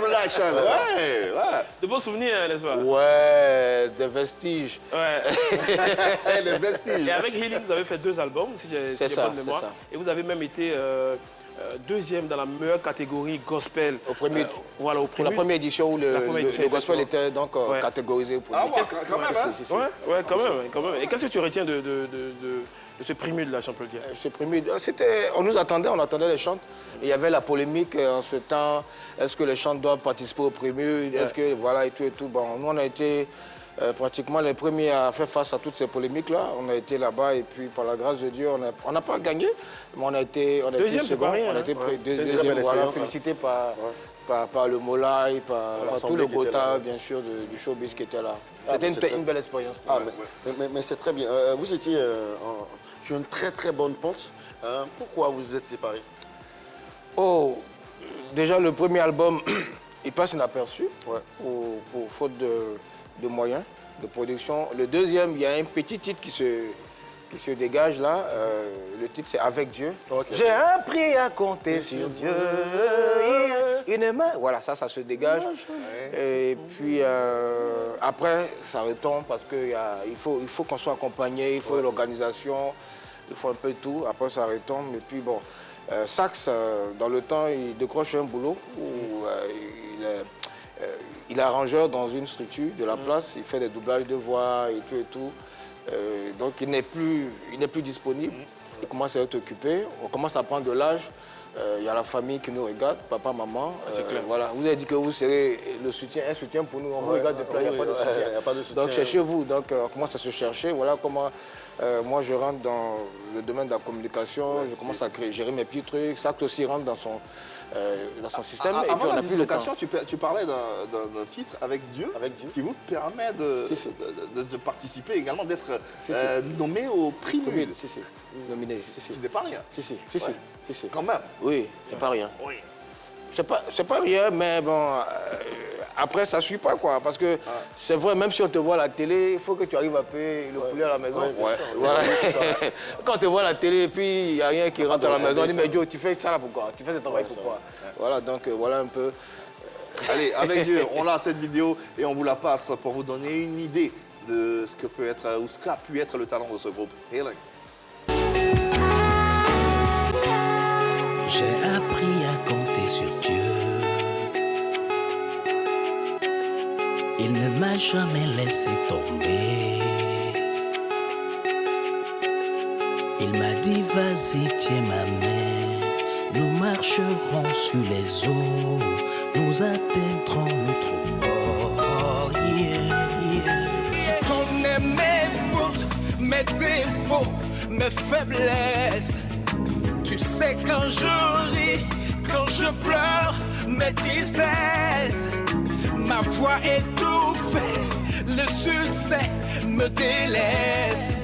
Redaction. Ouais, ouais. De beaux souvenirs, n'est-ce pas? Ouais, des vestiges. Ouais. Les vestiges. Et avec Healing, vous avez fait 2 albums, si j'ai bonne mémoire. ça. Et vous avez même été deuxième dans la meilleure catégorie gospel. Au premier, voilà, au pour premier. la première édition où le gospel effectivement. était donc Ouais. catégorisé au premier. Ah ouais, quand même, hein? Ouais, quand même. Et qu'est-ce que tu retiens de ce primé de la champion dire? Ce premier, on nous attendait, on attendait les chantes. Et il y avait la polémique en ce temps. Est-ce que les chantes doivent participer au premier? Est-ce que, voilà, et tout. Bon, nous, on a été pratiquement les premiers à faire face à toutes ces polémiques-là. On a été là-bas et puis, par la grâce de Dieu, on n'a pas gagné, mais on a été deuxième, second. c'est pas rien, On a été C'est une très deuxième, belle voilà, expérience, félicité par le Molay, par tout l'Assemblée le qui était Gotha, là. bien sûr, du showbiz qui était là. Ah, C'était mais c'est une belle expérience pour Ah, moi. mais c'est très bien. Vous étiez sur une très très bonne pente. Pourquoi vous vous êtes séparés? Oh, déjà le premier album, il passe inaperçu Ouais. pour faute de moyens, de production. Le deuxième, il y a un petit titre qui qui se dégage là. Le titre, c'est Avec Dieu. Okay. J'ai appris à compter sur Dieu. Voilà, ça se dégage. Et puis, après, ça retombe parce qu'il faut qu'on soit accompagné, il faut l'organisation, il faut un peu tout. Après, ça retombe. Et puis, bon, Sax, dans le temps, il décroche un boulot où il est arrangeur dans une structure de la place. Il fait des doublages de voix et tout. Donc, il n'est plus disponible. Il commence à être occupé. On commence à prendre de l'âge. Il y a la famille qui nous regarde, papa, maman. C'est clair. Voilà. Vous avez dit que vous serez un soutien pour nous. On vous regarde de près, il n'y a pas de soutien. Donc, cherchez-vous. Donc, on commence à se chercher. Voilà comment moi, je rentre dans le domaine de la communication. Je commence à gérer mes petits trucs. Ça aussi rentre dans son système. Et puis, Avant on la a plus le temps. dislocation, tu parlais d'un titre avec Dieu, qui vous permet de participer également, d'être nommé au prix Nul. Nominé. Ce n'est pas rien. Si. Quand même. Oui, c'est pas rien. Oui. C'est pas rien, mais bon, après, ça ne suit pas, quoi. Parce que c'est vrai, même si on te voit à la télé, il faut que tu arrives à payer le poulet à la maison. Voilà. Quand on te voit à la télé et puis il n'y a rien qui rentre à la maison, on dit, mais Joe, tu fais ça là pourquoi? Tu fais ce travail pourquoi? Voilà, donc voilà un peu. Allez, avec Dieu, on a cette vidéo et on vous la passe pour vous donner une idée de ce que peut être ou ce qu'a pu être le talent de ce groupe. Healing. J'ai appris à compter sur Dieu. Il ne m'a jamais laissé tomber. Il m'a dit, vas-y, tiens ma main. Nous marcherons sur les eaux. Nous atteindrons notre bord. Tu connais mes fautes, mes défauts, mes faiblesses. Tu sais quand je ris, quand je pleure, mes tristesses. Ma voix étouffée, le succès me délaisse.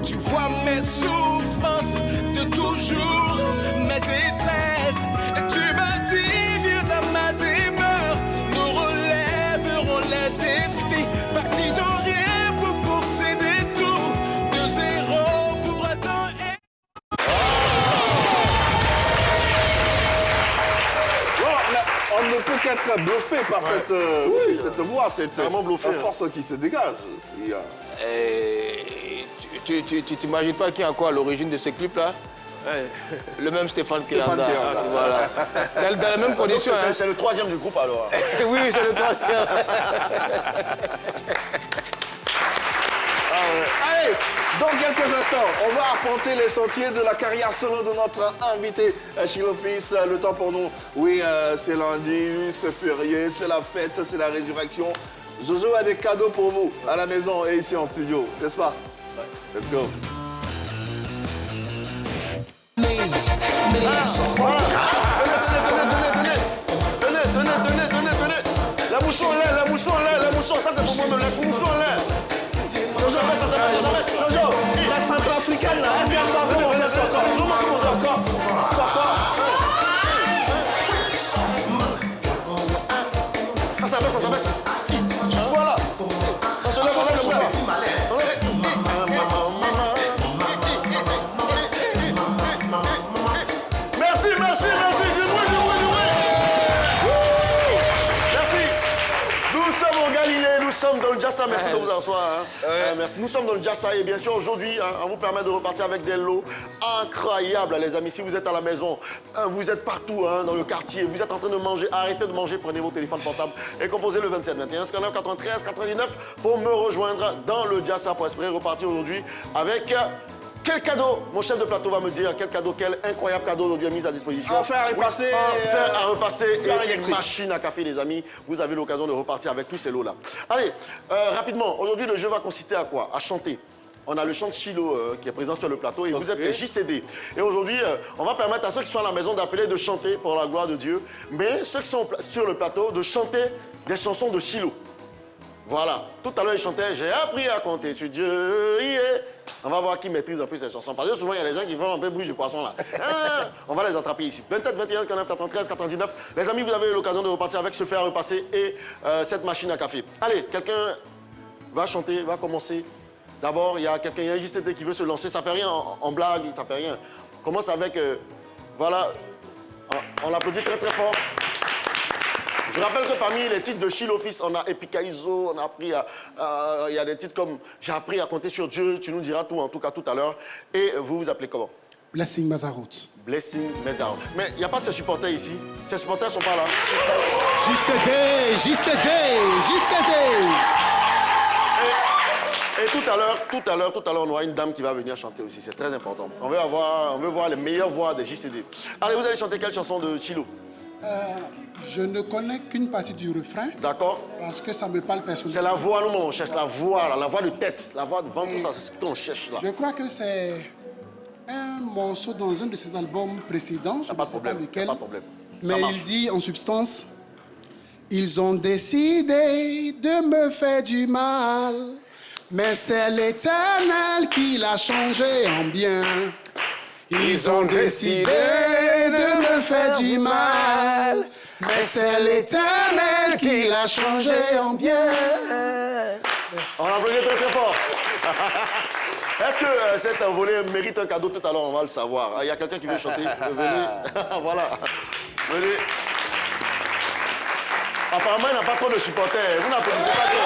Tu vois mes souffrances de toujours, mes détresses. Et tu m'as dit, viens dans ma demeure, nous relèverons les défis. Parti de rien pour posséder tout, de zéro pour atteindre. On ne peut qu'être bluffé par cette voix, cette force qui se dégage. Tu t'imagines pas qui est encore à l'origine de ces clips-là? Le même Stéphane Kiranda. Voilà. Dans les mêmes conditions. C'est le troisième du groupe alors. Oui, c'est le troisième. Allez, dans quelques instants, on va arpenter les sentiers de la carrière solo de notre invité Chilo Fils. Le temps pour nous, oui, c'est lundi, c'est férié, c'est la fête, c'est la résurrection. Jojo a des cadeaux pour vous à la maison et ici en studio, n'est-ce pas? Let's go. Tenez. La mouchon, ça c'est pour moi-même, la mouchon là. Jojo, La centrafricaine là, est-ce qu'elle s'en va? On fait ça baisse. Voilà. On se lève, on lève le bras. Merci. Du bruit. Merci. Nous sommes au Galilée, nous sommes dans le Jassa. Merci de vous asseoir. Merci. Nous sommes dans le Jassa et bien sûr aujourd'hui, on vous permet de repartir avec des lots incroyables, les amis. Si vous êtes à la maison, vous êtes partout dans le quartier, vous êtes en train de manger, arrêtez de manger, prenez vos téléphones portables et composez le 27 21 59 93 99 pour me rejoindre dans le Jassa pour espérer repartir aujourd'hui avec... Quel cadeau? Mon chef de plateau va me dire quel cadeau, quel incroyable cadeau aujourd'hui mis à disposition. Un fer à repasser. Un fer à repasser et une machine à café, les amis. Vous avez l'occasion de repartir avec tous ces lots-là. Allez, rapidement, aujourd'hui, le jeu va consister à quoi? À chanter. On a le chant de Chilo qui est présent sur le plateau et vous êtes les JCD. Et aujourd'hui, on va permettre à ceux qui sont à la maison d'appeler, de chanter pour la gloire de Dieu. Mais ceux qui sont sur le plateau, de chanter des chansons de Chilo. Voilà. Tout à l'heure, il chantait « J'ai appris à compter sur Dieu, yeah. » On va voir qui maîtrise un peu ces chansons. Parce que souvent, il y a des gens qui font un peu bruit du poisson là. On va les attraper ici. 27, 21, 49, 93, 99. Les amis, vous avez l'occasion de repartir avec ce fer à repasser et cette machine à café. Allez, quelqu'un va chanter, va commencer. D'abord, il y a quelqu'un, il y a un JCT qui veut se lancer. Ça fait rien en blague, ça fait rien. On commence avec, voilà, on l'applaudit très très fort. Je rappelle que parmi les titres de Chilo Fils, on a Epikaizo, on a appris il y a des titres comme J'ai appris à compter sur Dieu, tu nous diras tout en tout cas tout à l'heure. Et vous vous appelez comment? Blessing Mazarout. Blessing Mazarout. Mais il n'y a pas de ces supporters ici. Ces supporters ne sont pas là. JCD. Et tout à l'heure, on aura une dame qui va venir chanter aussi. C'est très important. On veut voir les meilleures voix des JCD. Allez, vous allez chanter quelle chanson de Chilo? Je ne connais qu'une partie du refrain. D'accord. Parce que ça me parle personnellement. C'est la voix, nous, on cherche la voix, là, la voix de tête, la voix de vent, tout ça, c'est ce qu'on cherche là. Je crois que c'est un morceau dans un de ses albums précédents. Je ne sais pas lequel. Pas de problème. Mais il dit en substance, ils ont décidé de me faire du mal, mais c'est l'Éternel qui l'a changé en bien. Ils ont décidé de me faire du mal, mais c'est l'Éternel qui l'a changé en bien. On applaudit très très fort. Est-ce que cet envolé mérite un cadeau tout à l'heure? On va le savoir. Il y a quelqu'un qui veut chanter. Venez. Voilà. Venez. Apparemment, il n'a pas trop de supporters. Vous n'applaudissez pas trop.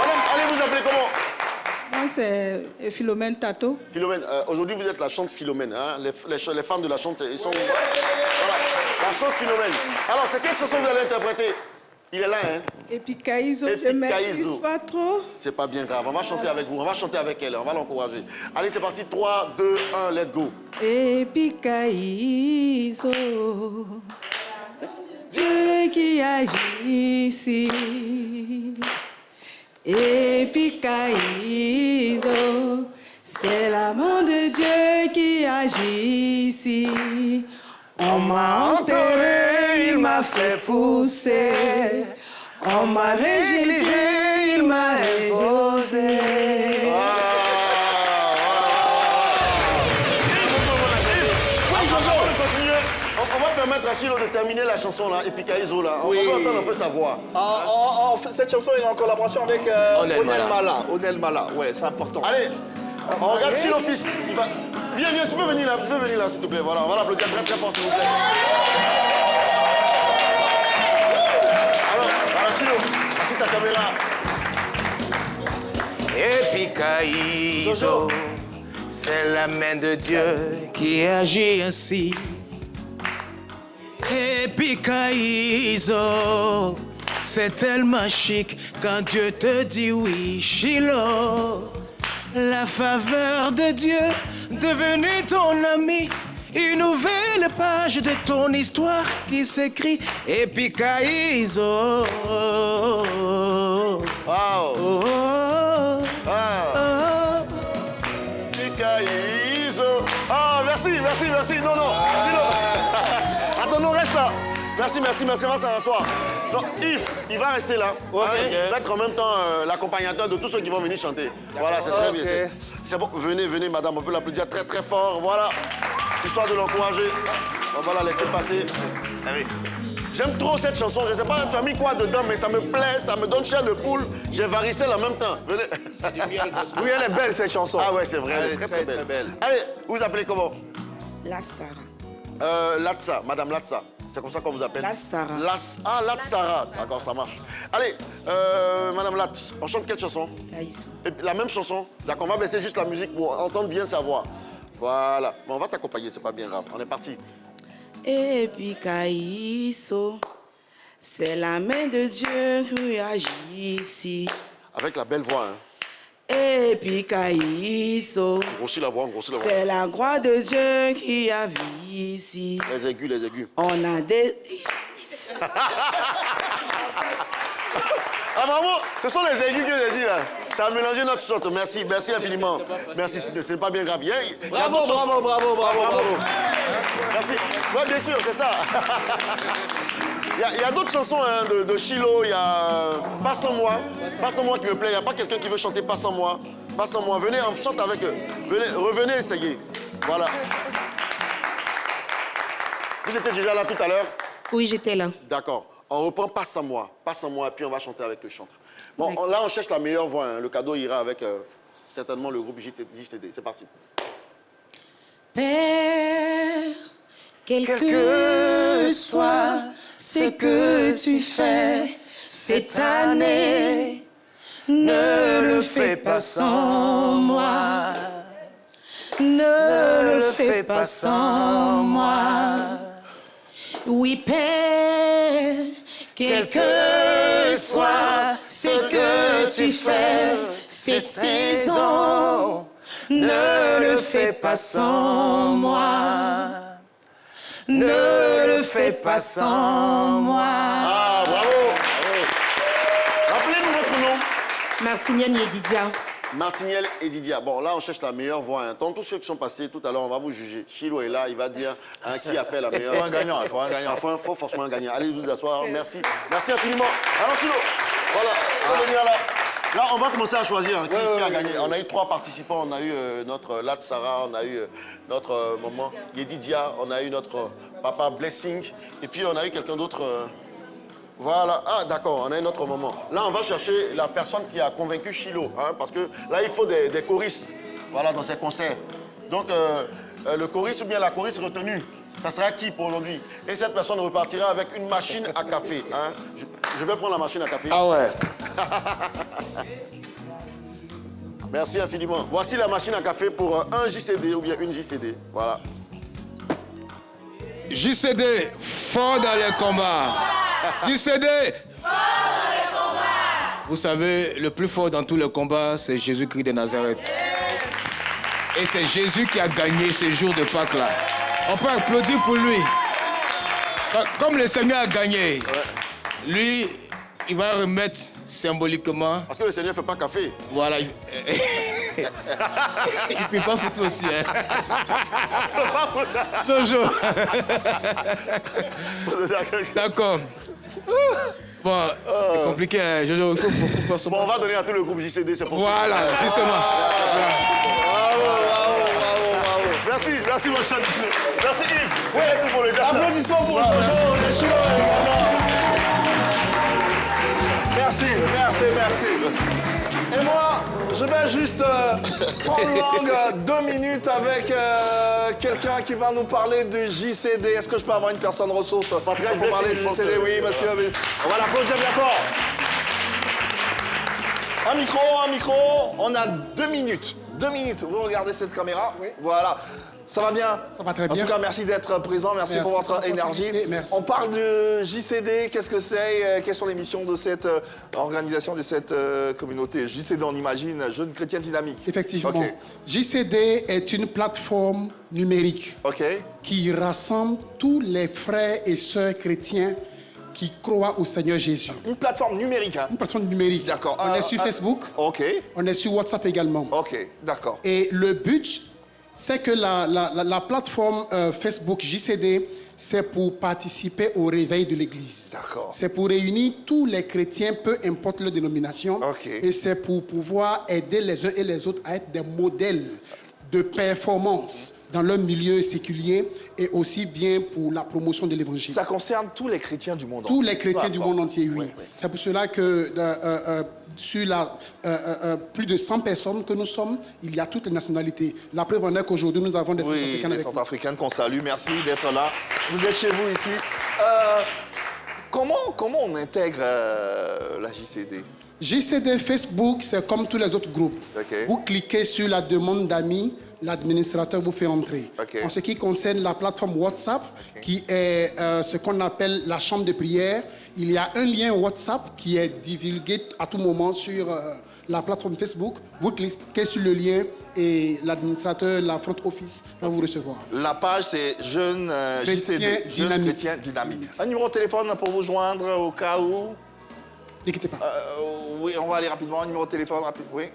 Madame, allez vous appeler comment? Moi, c'est Philomène Tato. Philomène, aujourd'hui, vous êtes la chante Philomène. Hein? Les fans de la chante, ils sont... Voilà. La chante Philomène. Alors, c'est quelle chanson vous allez interpréter? Il est là, hein? Epikaizo, je ne maîtrise pas trop. C'est pas bien grave. On va chanter avec vous. On va chanter avec elle. On va l'encourager. Allez, c'est parti. 3, 2, 1, let's go. Epikaizo, Dieu qui agit ici. Epikaizo, c'est l'amour de Dieu qui agit ici. On m'a enterré, il m'a fait pousser. On m'a rejeté, il m'a imposé. On va permettre à Chilo de terminer la chanson là, Epikaizo là. On va entendre un peu sa voix. Cette chanson est en collaboration avec Onel Mala. Ouais, c'est important. Allez, on regarde Chilo Fils. Viens, tu peux venir là, s'il te plaît. Voilà, on va l'applaudir très très fort, s'il vous plaît. Alors, Chilo, assis ta caméra. Epikaizo, c'est la main de Dieu qui agit ainsi. Epikaizo, c'est tellement chic quand Dieu te dit oui, Chilo. La faveur de Dieu devenue ton ami, une nouvelle page de ton histoire qui s'écrit. Epikaizo. Wow. Epikaizo. Ah, merci. Non. Attends, non, reste là. Merci, on va s'en rasseoir. Donc, Yves, il va rester là. Okay. Hein, il va être en même temps l'accompagnateur de tous ceux qui vont venir chanter. Voilà, c'est très bien. C'est bon, venez, madame, on peut l'applaudir très, très fort. Voilà, histoire de l'encourager. On va la laisser passer. Allez. J'aime trop cette chanson. Je ne sais pas, tu as mis quoi dedans, mais ça me plaît, ça me donne chair de poule. J'ai varicelle en même temps. Venez. Oui, elle est belle, cette chanson. Ah ouais, c'est vrai, elle est très, très belle. Allez, vous vous appelez comment? Latsara. Latsa, madame Latsa. C'est comme ça qu'on vous appelle? Latsara. Latsara. D'accord, ça marche. Allez, madame Lat, on chante quelle chanson? La même chanson? D'accord, on va baisser juste la musique pour entendre bien sa voix. Voilà. Bon, on va t'accompagner, c'est pas bien grave. On est parti. Epikaizo, c'est la main de Dieu qui agit ici. Avec la belle voix, hein? Epikaizo, Grossis la voix. c'est la gloire de Dieu qui a vu ici. Les aigus. On a des... Ah bravo, ce sont les aigus que j'ai dit là. Ça a mélangé notre sorte. Merci infiniment. Merci, c'est pas bien grave. Bravo. Merci. Oui, bien sûr, c'est ça. Il y a d'autres chansons hein, de Chilo. Il y a Pas sans moi qui me plaît. Il n'y a pas quelqu'un qui veut chanter Pas sans moi. Venez, on chante avec eux. Revenez essayer. Voilà. Vous étiez déjà là tout à l'heure? Oui, j'étais là. D'accord. On reprend Pas sans moi, et puis on va chanter avec le chanteur. Bon, là, on cherche la meilleure voix. Hein. Le cadeau ira avec certainement le groupe JCD. C'est parti. Père, quel que soit ce que tu fais cette année, ne le fais pas sans moi. Ne le fais pas sans moi. Oui, Père, quel que soit ce que tu fais cette saison, ne le fais pas sans moi. Ne le fais pas sans moi. Ah, bravo. Rappelez-nous votre nom. Martinienne Yedidia. Martiniel et Didia. Bon, là, on cherche la meilleure voix. Hein. Tous ceux qui sont passés tout à l'heure, on va vous juger. Chilo est là, il va dire qui a fait la meilleure. Il faut un gagnant, il faut un gagnant. Enfin, il faut forcément un gagnant. Allez vous asseoir. Merci. Merci infiniment. Alors, Chilo, voilà. Venir là. Là, on va commencer à choisir qui a gagné. On a eu 3 participants. On a eu notre Lat Sarah, on a eu notre maman Yedidia, on a eu notre papa Blessing. Et puis, on a eu quelqu'un d'autre. Voilà. Ah, d'accord, on a un autre moment. Là, on va chercher la personne qui a convaincu Chilo, hein, parce que là, il faut des choristes, voilà, dans ces concerts. Donc, le choriste ou bien la choriste retenue, ça sera qui pour aujourd'hui? Et cette personne repartira avec une machine à café. Hein. Je vais prendre la machine à café. Ah ouais. Merci infiniment. Voici la machine à café pour un JCD ou bien une JCD. Voilà. JCD, fort dans les combats. JCD, fort dans les combats. Vous savez, le plus fort dans tous les combats, c'est Jésus-Christ de Nazareth. Et c'est Jésus qui a gagné ce jour de Pâques-là. On peut applaudir pour lui. Comme le Seigneur a gagné, lui, il va remettre symboliquement... Parce que le Seigneur ne fait pas café. Voilà. Il ne peut pas foutre aussi. Hein. Bonjour. D'accord. Bon, c'est compliqué. Hein. Bon, on va donner à tout le groupe JCD. Voilà, justement. Bravo. Merci mon cher. Merci Yves. Oui, tout pour le jazz. Applaudissements pour Jojo, les Chilo également. Merci. Et moi, je vais juste prendre langue 2 minutes avec quelqu'un qui va nous parler de JCD. Est-ce que je peux avoir une personne ressource pour parler de JCD? Oui, monsieur. On va l'applaudir bien fort. Un micro. On a 2 minutes. 2 minutes. Vous regardez cette caméra? Oui. Voilà. Ça va bien? Ça va très bien. En tout cas, merci d'être présent. Merci pour votre énergie. Merci. On parle de JCD. Qu'est-ce que c'est? Quelles sont les missions de cette organisation, de cette communauté? JCD, on imagine, Jeunes Chrétiens Dynamiques. Effectivement. Okay. JCD est une plateforme numérique qui rassemble tous les frères et sœurs chrétiens qui croient au Seigneur Jésus. Une plateforme numérique, hein? Une plateforme numérique. D'accord. On est sur Facebook. OK. On est sur WhatsApp également. OK, d'accord. Et le but, c'est que la plateforme Facebook JCD, c'est pour participer au réveil de l'Église. D'accord. C'est pour réunir tous les chrétiens, peu importe leur dénomination. Okay. Et c'est pour pouvoir aider les uns et les autres à être des modèles de performance dans leur milieu séculier et aussi bien pour la promotion de l'Évangile. Ça concerne tous les chrétiens du monde entier. Tous les chrétiens du monde entier, oui. C'est pour cela que sur plus de 100 personnes que nous sommes, il y a toutes les nationalités. La preuve en est qu'aujourd'hui, nous avons des Centrafricains avec nous. Des Centrafricains qu'on salue. Merci d'être là. Vous êtes chez vous ici. Comment on intègre la JCD? JCD Facebook, c'est comme tous les autres groupes. Okay. Vous cliquez sur la demande d'amis, l'administrateur vous fait entrer. Okay. En ce qui concerne la plateforme WhatsApp, qui est ce qu'on appelle la chambre de prière, il y a un lien WhatsApp qui est divulgué à tout moment sur la plateforme Facebook. Vous cliquez sur le lien et l'administrateur, la front office, va vous recevoir. La page, c'est Jeunes JCD, Jeunes Chrétiens Dynamiques. Un numéro de téléphone pour vous joindre au cas où? N'inquiétez pas. Oui, on va aller rapidement. Un numéro de téléphone rapide, oui.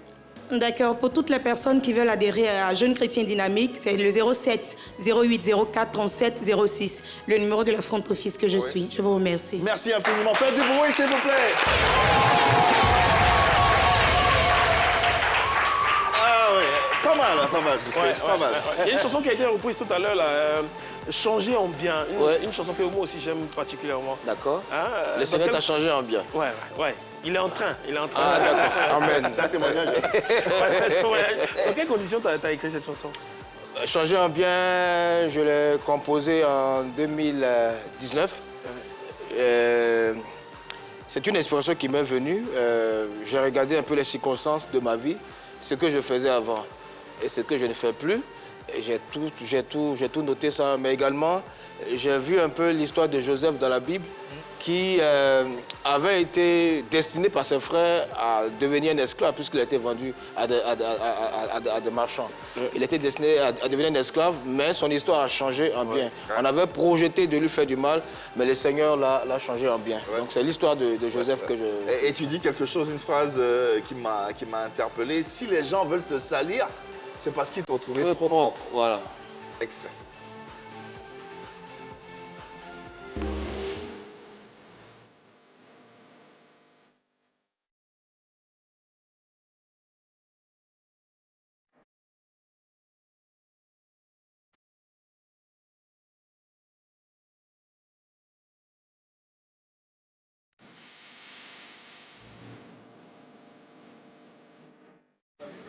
D'accord. Pour toutes les personnes qui veulent adhérer à Jeunes Chrétiens Dynamiques, c'est le 07 08 04 37 06, le numéro de la front office que je suis. Je vous remercie. Merci infiniment. Faites du bruit, s'il vous plaît. Ah oui, pas mal. pas mal, pas mal. Il y a une chanson qui a été reprise tout à l'heure, là, Changer en bien. Une chanson que moi aussi j'aime particulièrement. D'accord. Hein, Le Seigneur t'a changé en bien. Ouais. Il est en train. Ah, d'accord. Amen. C'est un témoignage. Dans quelles conditions tu as écrit cette chanson? Changer en bien, je l'ai composée en 2019. C'est une inspiration qui m'est venue. J'ai regardé un peu les circonstances de ma vie, ce que je faisais avant et ce que je ne fais plus. J'ai tout noté ça, mais également, j'ai vu un peu l'histoire de Joseph dans la Bible qui avait été destiné par ses frères à devenir un esclave puisqu'il a été vendu à des marchands. Il était destiné à devenir un esclave, mais son histoire a changé en bien. On avait projeté de lui faire du mal, mais le Seigneur l'a changé en bien. Donc c'est l'histoire de Joseph que je... Et tu dis quelque chose, une phrase qui m'a interpellé. Si les gens veulent te salir, c'est parce qu'ils t'ont trouvé trop propre. Voilà. Extrait.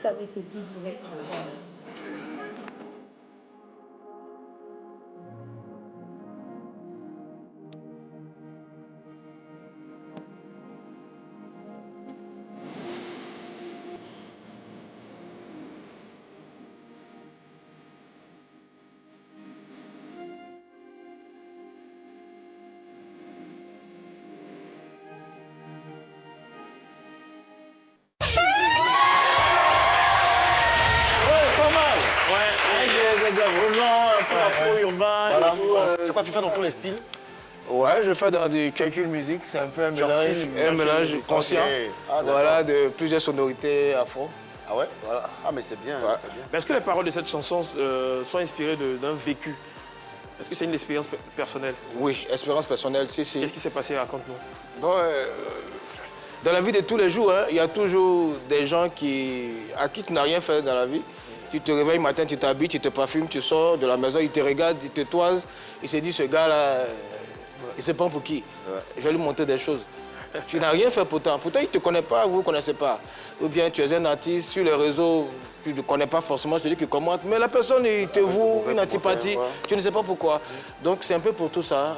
Ça veut se dire vrai. C'est quoi, tu fais dans tous les styles? Ouais, je fais dans du calcul musique, c'est un peu un mélange conscient. Voilà, de plusieurs sonorités afro. Ah ouais? Voilà. Ah mais c'est bien, c'est bien. Mais est-ce que les paroles de cette chanson sont inspirées d'un vécu? Est-ce que c'est une expérience personnelle? Oui, expérience personnelle, si. Qu'est-ce qui s'est passé? Raconte-nous. Bon, dans la vie de tous les jours, il y a toujours des gens à qui tu n'as rien fait dans la vie. Tu te réveilles le matin, tu t'habilles, tu te parfumes, tu sors de la maison, ils te regardent, ils te toisent. Ils se disent, ce gars-là, il se prend pour qui? Je vais lui montrer des choses. Tu n'as rien fait pourtant. Pourtant, il ne te connaît pas, vous ne vous connaissez pas. Ou bien tu es un artiste sur les réseaux, tu ne connais pas forcément celui qui commente, mais la personne, il te voue une antipathie, tu ne sais pas pourquoi. Donc c'est un peu pour tout ça.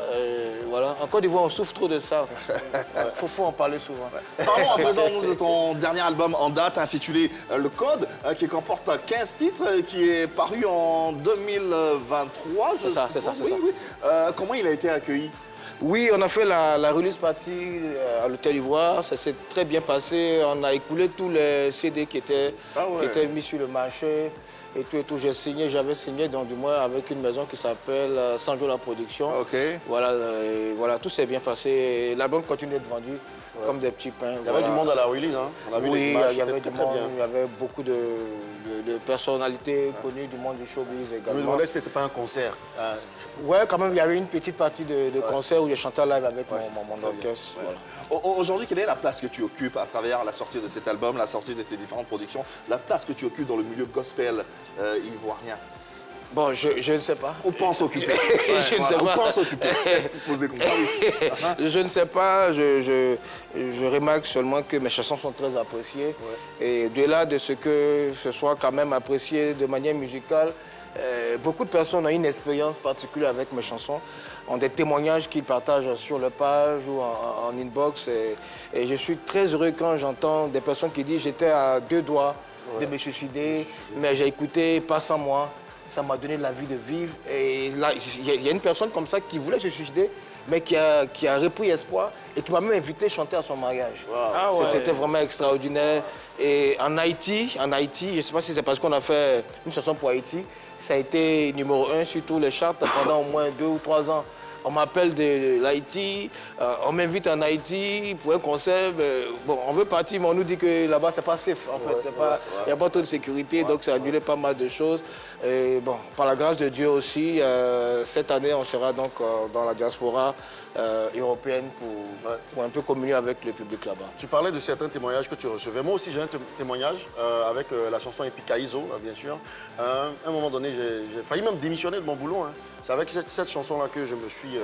Voilà. En Côte d'Ivoire, on souffre trop de ça. Il faut en parler souvent. Parlons à présent de ton dernier album en date intitulé Le Code, qui comporte 15 titres, qui est paru en 2023. C'est ça. Comment il a été accueilli? Oui, on a fait la release party à l'Hôtel Ivoire. Ça s'est très bien passé. On a écoulé tous les CD qui étaient mis sur le marché. Et tout. J'avais signé donc, du moins avec une maison qui s'appelle Sanjo La Production. Voilà, tout s'est bien passé. L'album continue d'être vendu comme des petits pains. Il y avait du monde à la release, hein? On a vu les images, il y avait du monde, bien. il y avait beaucoup de personnalités connues du monde du showbiz également. Je me demandais si c'était pas un concert. Ouais, quand même, il y avait une petite partie de concert où je chantais live avec mon orchestre. Voilà. Aujourd'hui, quelle est la place que tu occupes à travers la sortie de cet album, la sortie de tes différentes productions, la place que tu occupes dans le milieu gospel ivoirien? Bon, je ne sais pas. On pense occuper. Je ne sais pas. On pense occuper. Posez comme ça. Je ne sais pas. Je remarque seulement que mes chansons sont très appréciées. Et au-delà de ce que ce soit quand même apprécié de manière musicale, beaucoup de personnes ont une expérience particulière avec mes chansons, ont des témoignages qu'ils partagent sur leur page ou en inbox. Et je suis très heureux quand j'entends des personnes qui disent « j'étais à 2 doigts de me suicider, mais j'ai écouté Pas sans moi ». Ça m'a donné l'envie de vivre. Et là, il y a une personne comme ça qui voulait se suicider, mais qui a repris espoir et qui m'a même invité à chanter à son mariage. C'était vraiment extraordinaire. Et en Haïti, je ne sais pas si c'est parce qu'on a fait une chanson pour Haïti, ça a été numéro 1 sur tous les charts pendant au moins 2 ou 3 ans. On m'appelle de l'Haïti, on m'invite en Haïti pour un concert. Bon, on veut partir, mais on nous dit que là-bas, c'est pas safe, en fait. Il n'y a pas trop de sécurité, donc ça a annulé pas mal de choses. Et bon, par la grâce de Dieu aussi, cette année, on sera donc dans la diaspora européenne pour un peu communier avec le public là-bas. Tu parlais de certains témoignages que tu recevais. Moi aussi, j'ai un témoignage avec la chanson Epikaizo, bien sûr. À un moment donné, j'ai failli même démissionner de mon boulot. Hein. C'est avec cette chanson-là que je me suis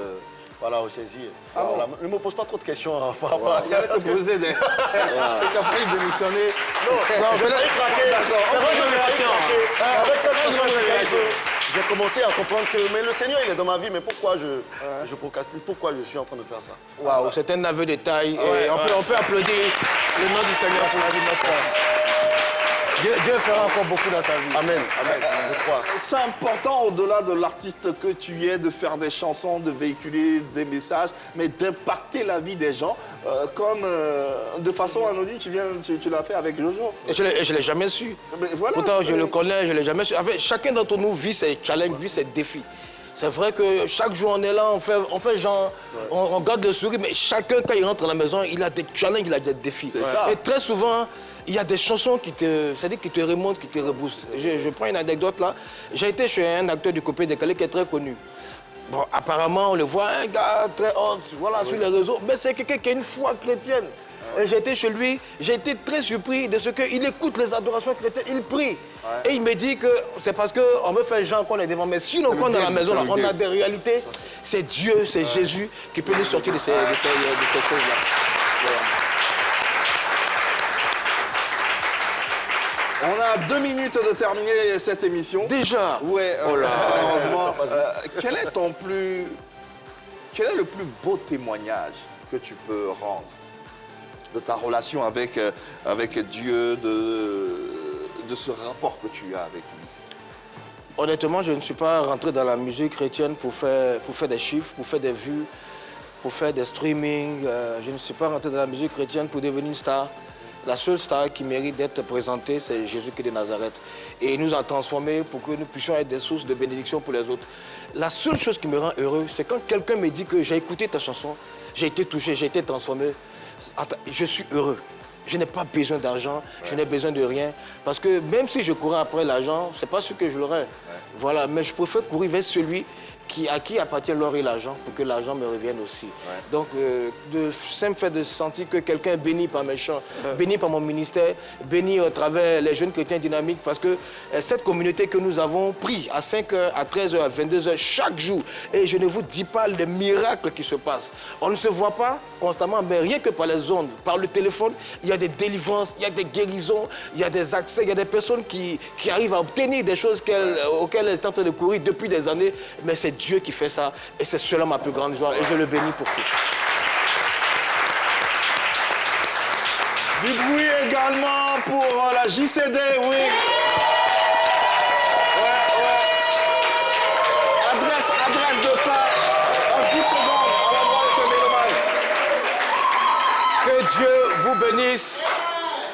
ressaisi. Ah bon? Ne me pose pas trop de questions par rapport à ça. J'allais te poser des... Tu as failli démissionner. Non, je l'ai craqué. D'accord. Avec cette chanson Epikaizo, j'ai commencé à comprendre que mais le Seigneur, il est dans ma vie, mais pourquoi je procrastine? Pourquoi je suis en train de faire ça? Waouh, c'est un aveu de taille. Et on peut applaudir le nom du Seigneur pour la vie de notre Père. Dieu fera encore beaucoup dans ta vie. Amen, amen, je crois. C'est important, au-delà de l'artiste que tu es, de faire des chansons, de véhiculer des messages, mais d'impacter la vie des gens, comme de façon anonyme, tu l'as fait avec Jojo. Et je ne l'ai jamais su. Mais voilà, pourtant, je le connais, je ne l'ai jamais su. En fait, chacun d'entre nous vit ses challenges, vit ses défis. C'est vrai que chaque jour, on est là, on fait genre, on garde le sourire, mais chacun, quand il rentre à la maison, il a des challenges, il a des défis. Et très souvent, il y a des chansons qui te remontent, qui te reboostent. Je prends une anecdote là. J'ai été chez un acteur du Coupé Décalé qui est très connu. Bon, apparemment, on le voit, un gars très hot, voilà, sur les réseaux. Mais c'est quelqu'un qui a une foi chrétienne. Et j'ai été chez lui, j'ai été très surpris de ce qu'il écoute les adorations chrétiennes, il prie. Et il me dit que c'est parce qu'on veut faire genre qu'on est devant. Mais sinon, quand on est à la maison, là, on a des réalités. C'est Dieu, c'est Jésus qui peut nous sortir de ces choses-là. Voilà. On a 2 minutes de terminer cette émission. Déjà? Ouais, malheureusement. Quel est le plus beau témoignage que tu peux rendre de ta relation avec Dieu, de ce rapport que tu as avec lui? Honnêtement, je ne suis pas rentré dans la musique chrétienne pour faire des chiffres, pour faire des vues, pour faire des streamings. Je ne suis pas rentré dans la musique chrétienne pour devenir une star. La seule star qui mérite d'être présentée, c'est Jésus-Christ de Nazareth. Et il nous a transformés pour que nous puissions être des sources de bénédiction pour les autres. La seule chose qui me rend heureux, c'est quand quelqu'un me dit que j'ai écouté ta chanson, j'ai été touché, j'ai été transformé. Je suis heureux. Je n'ai pas besoin d'argent, je n'ai besoin de rien. Parce que même si je courais après l'argent, ce n'est pas ce que je l'aurais. Voilà, mais je préfère courir vers celui à qui appartient l'or et l'argent pour que l'argent me revienne aussi. Donc, le simple fait de sentir que quelqu'un est béni par mes chants, béni par mon ministère, béni à travers les jeunes chrétiens dynamiques, parce que cette communauté que nous avons pris à 5h, à 13h, à 22h chaque jour, et je ne vous dis pas les miracles qui se passent. On ne se voit pas constamment, mais rien que par les ondes, par le téléphone, il y a des délivrances, il y a des guérisons, il y a des accès, il y a des personnes qui arrivent à obtenir des choses auxquelles elles sont en train de courir depuis des années, mais c'est Dieu qui fait ça, et c'est cela ma plus grande joie, et je le bénis pour tout. Du bruit également pour la JCD, oui. Adresse de fin, en 10 secondes, à l'endroit de Méloman. Que Dieu vous bénisse,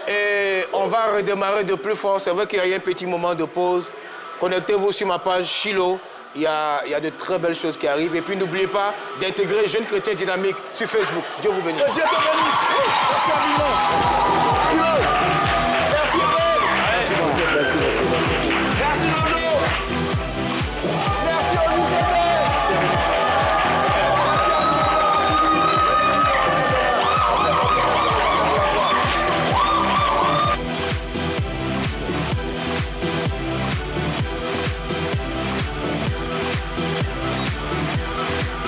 et on va redémarrer de plus fort. C'est vrai qu'il y a eu un petit moment de pause. Connectez-vous sur ma page Shiloh. Il y a de très belles choses qui arrivent. Et puis n'oubliez pas d'intégrer Jeunes Chrétiens Dynamiques sur Facebook. Dieu vous bénisse. Que Dieu te bénisse. Merci à vous.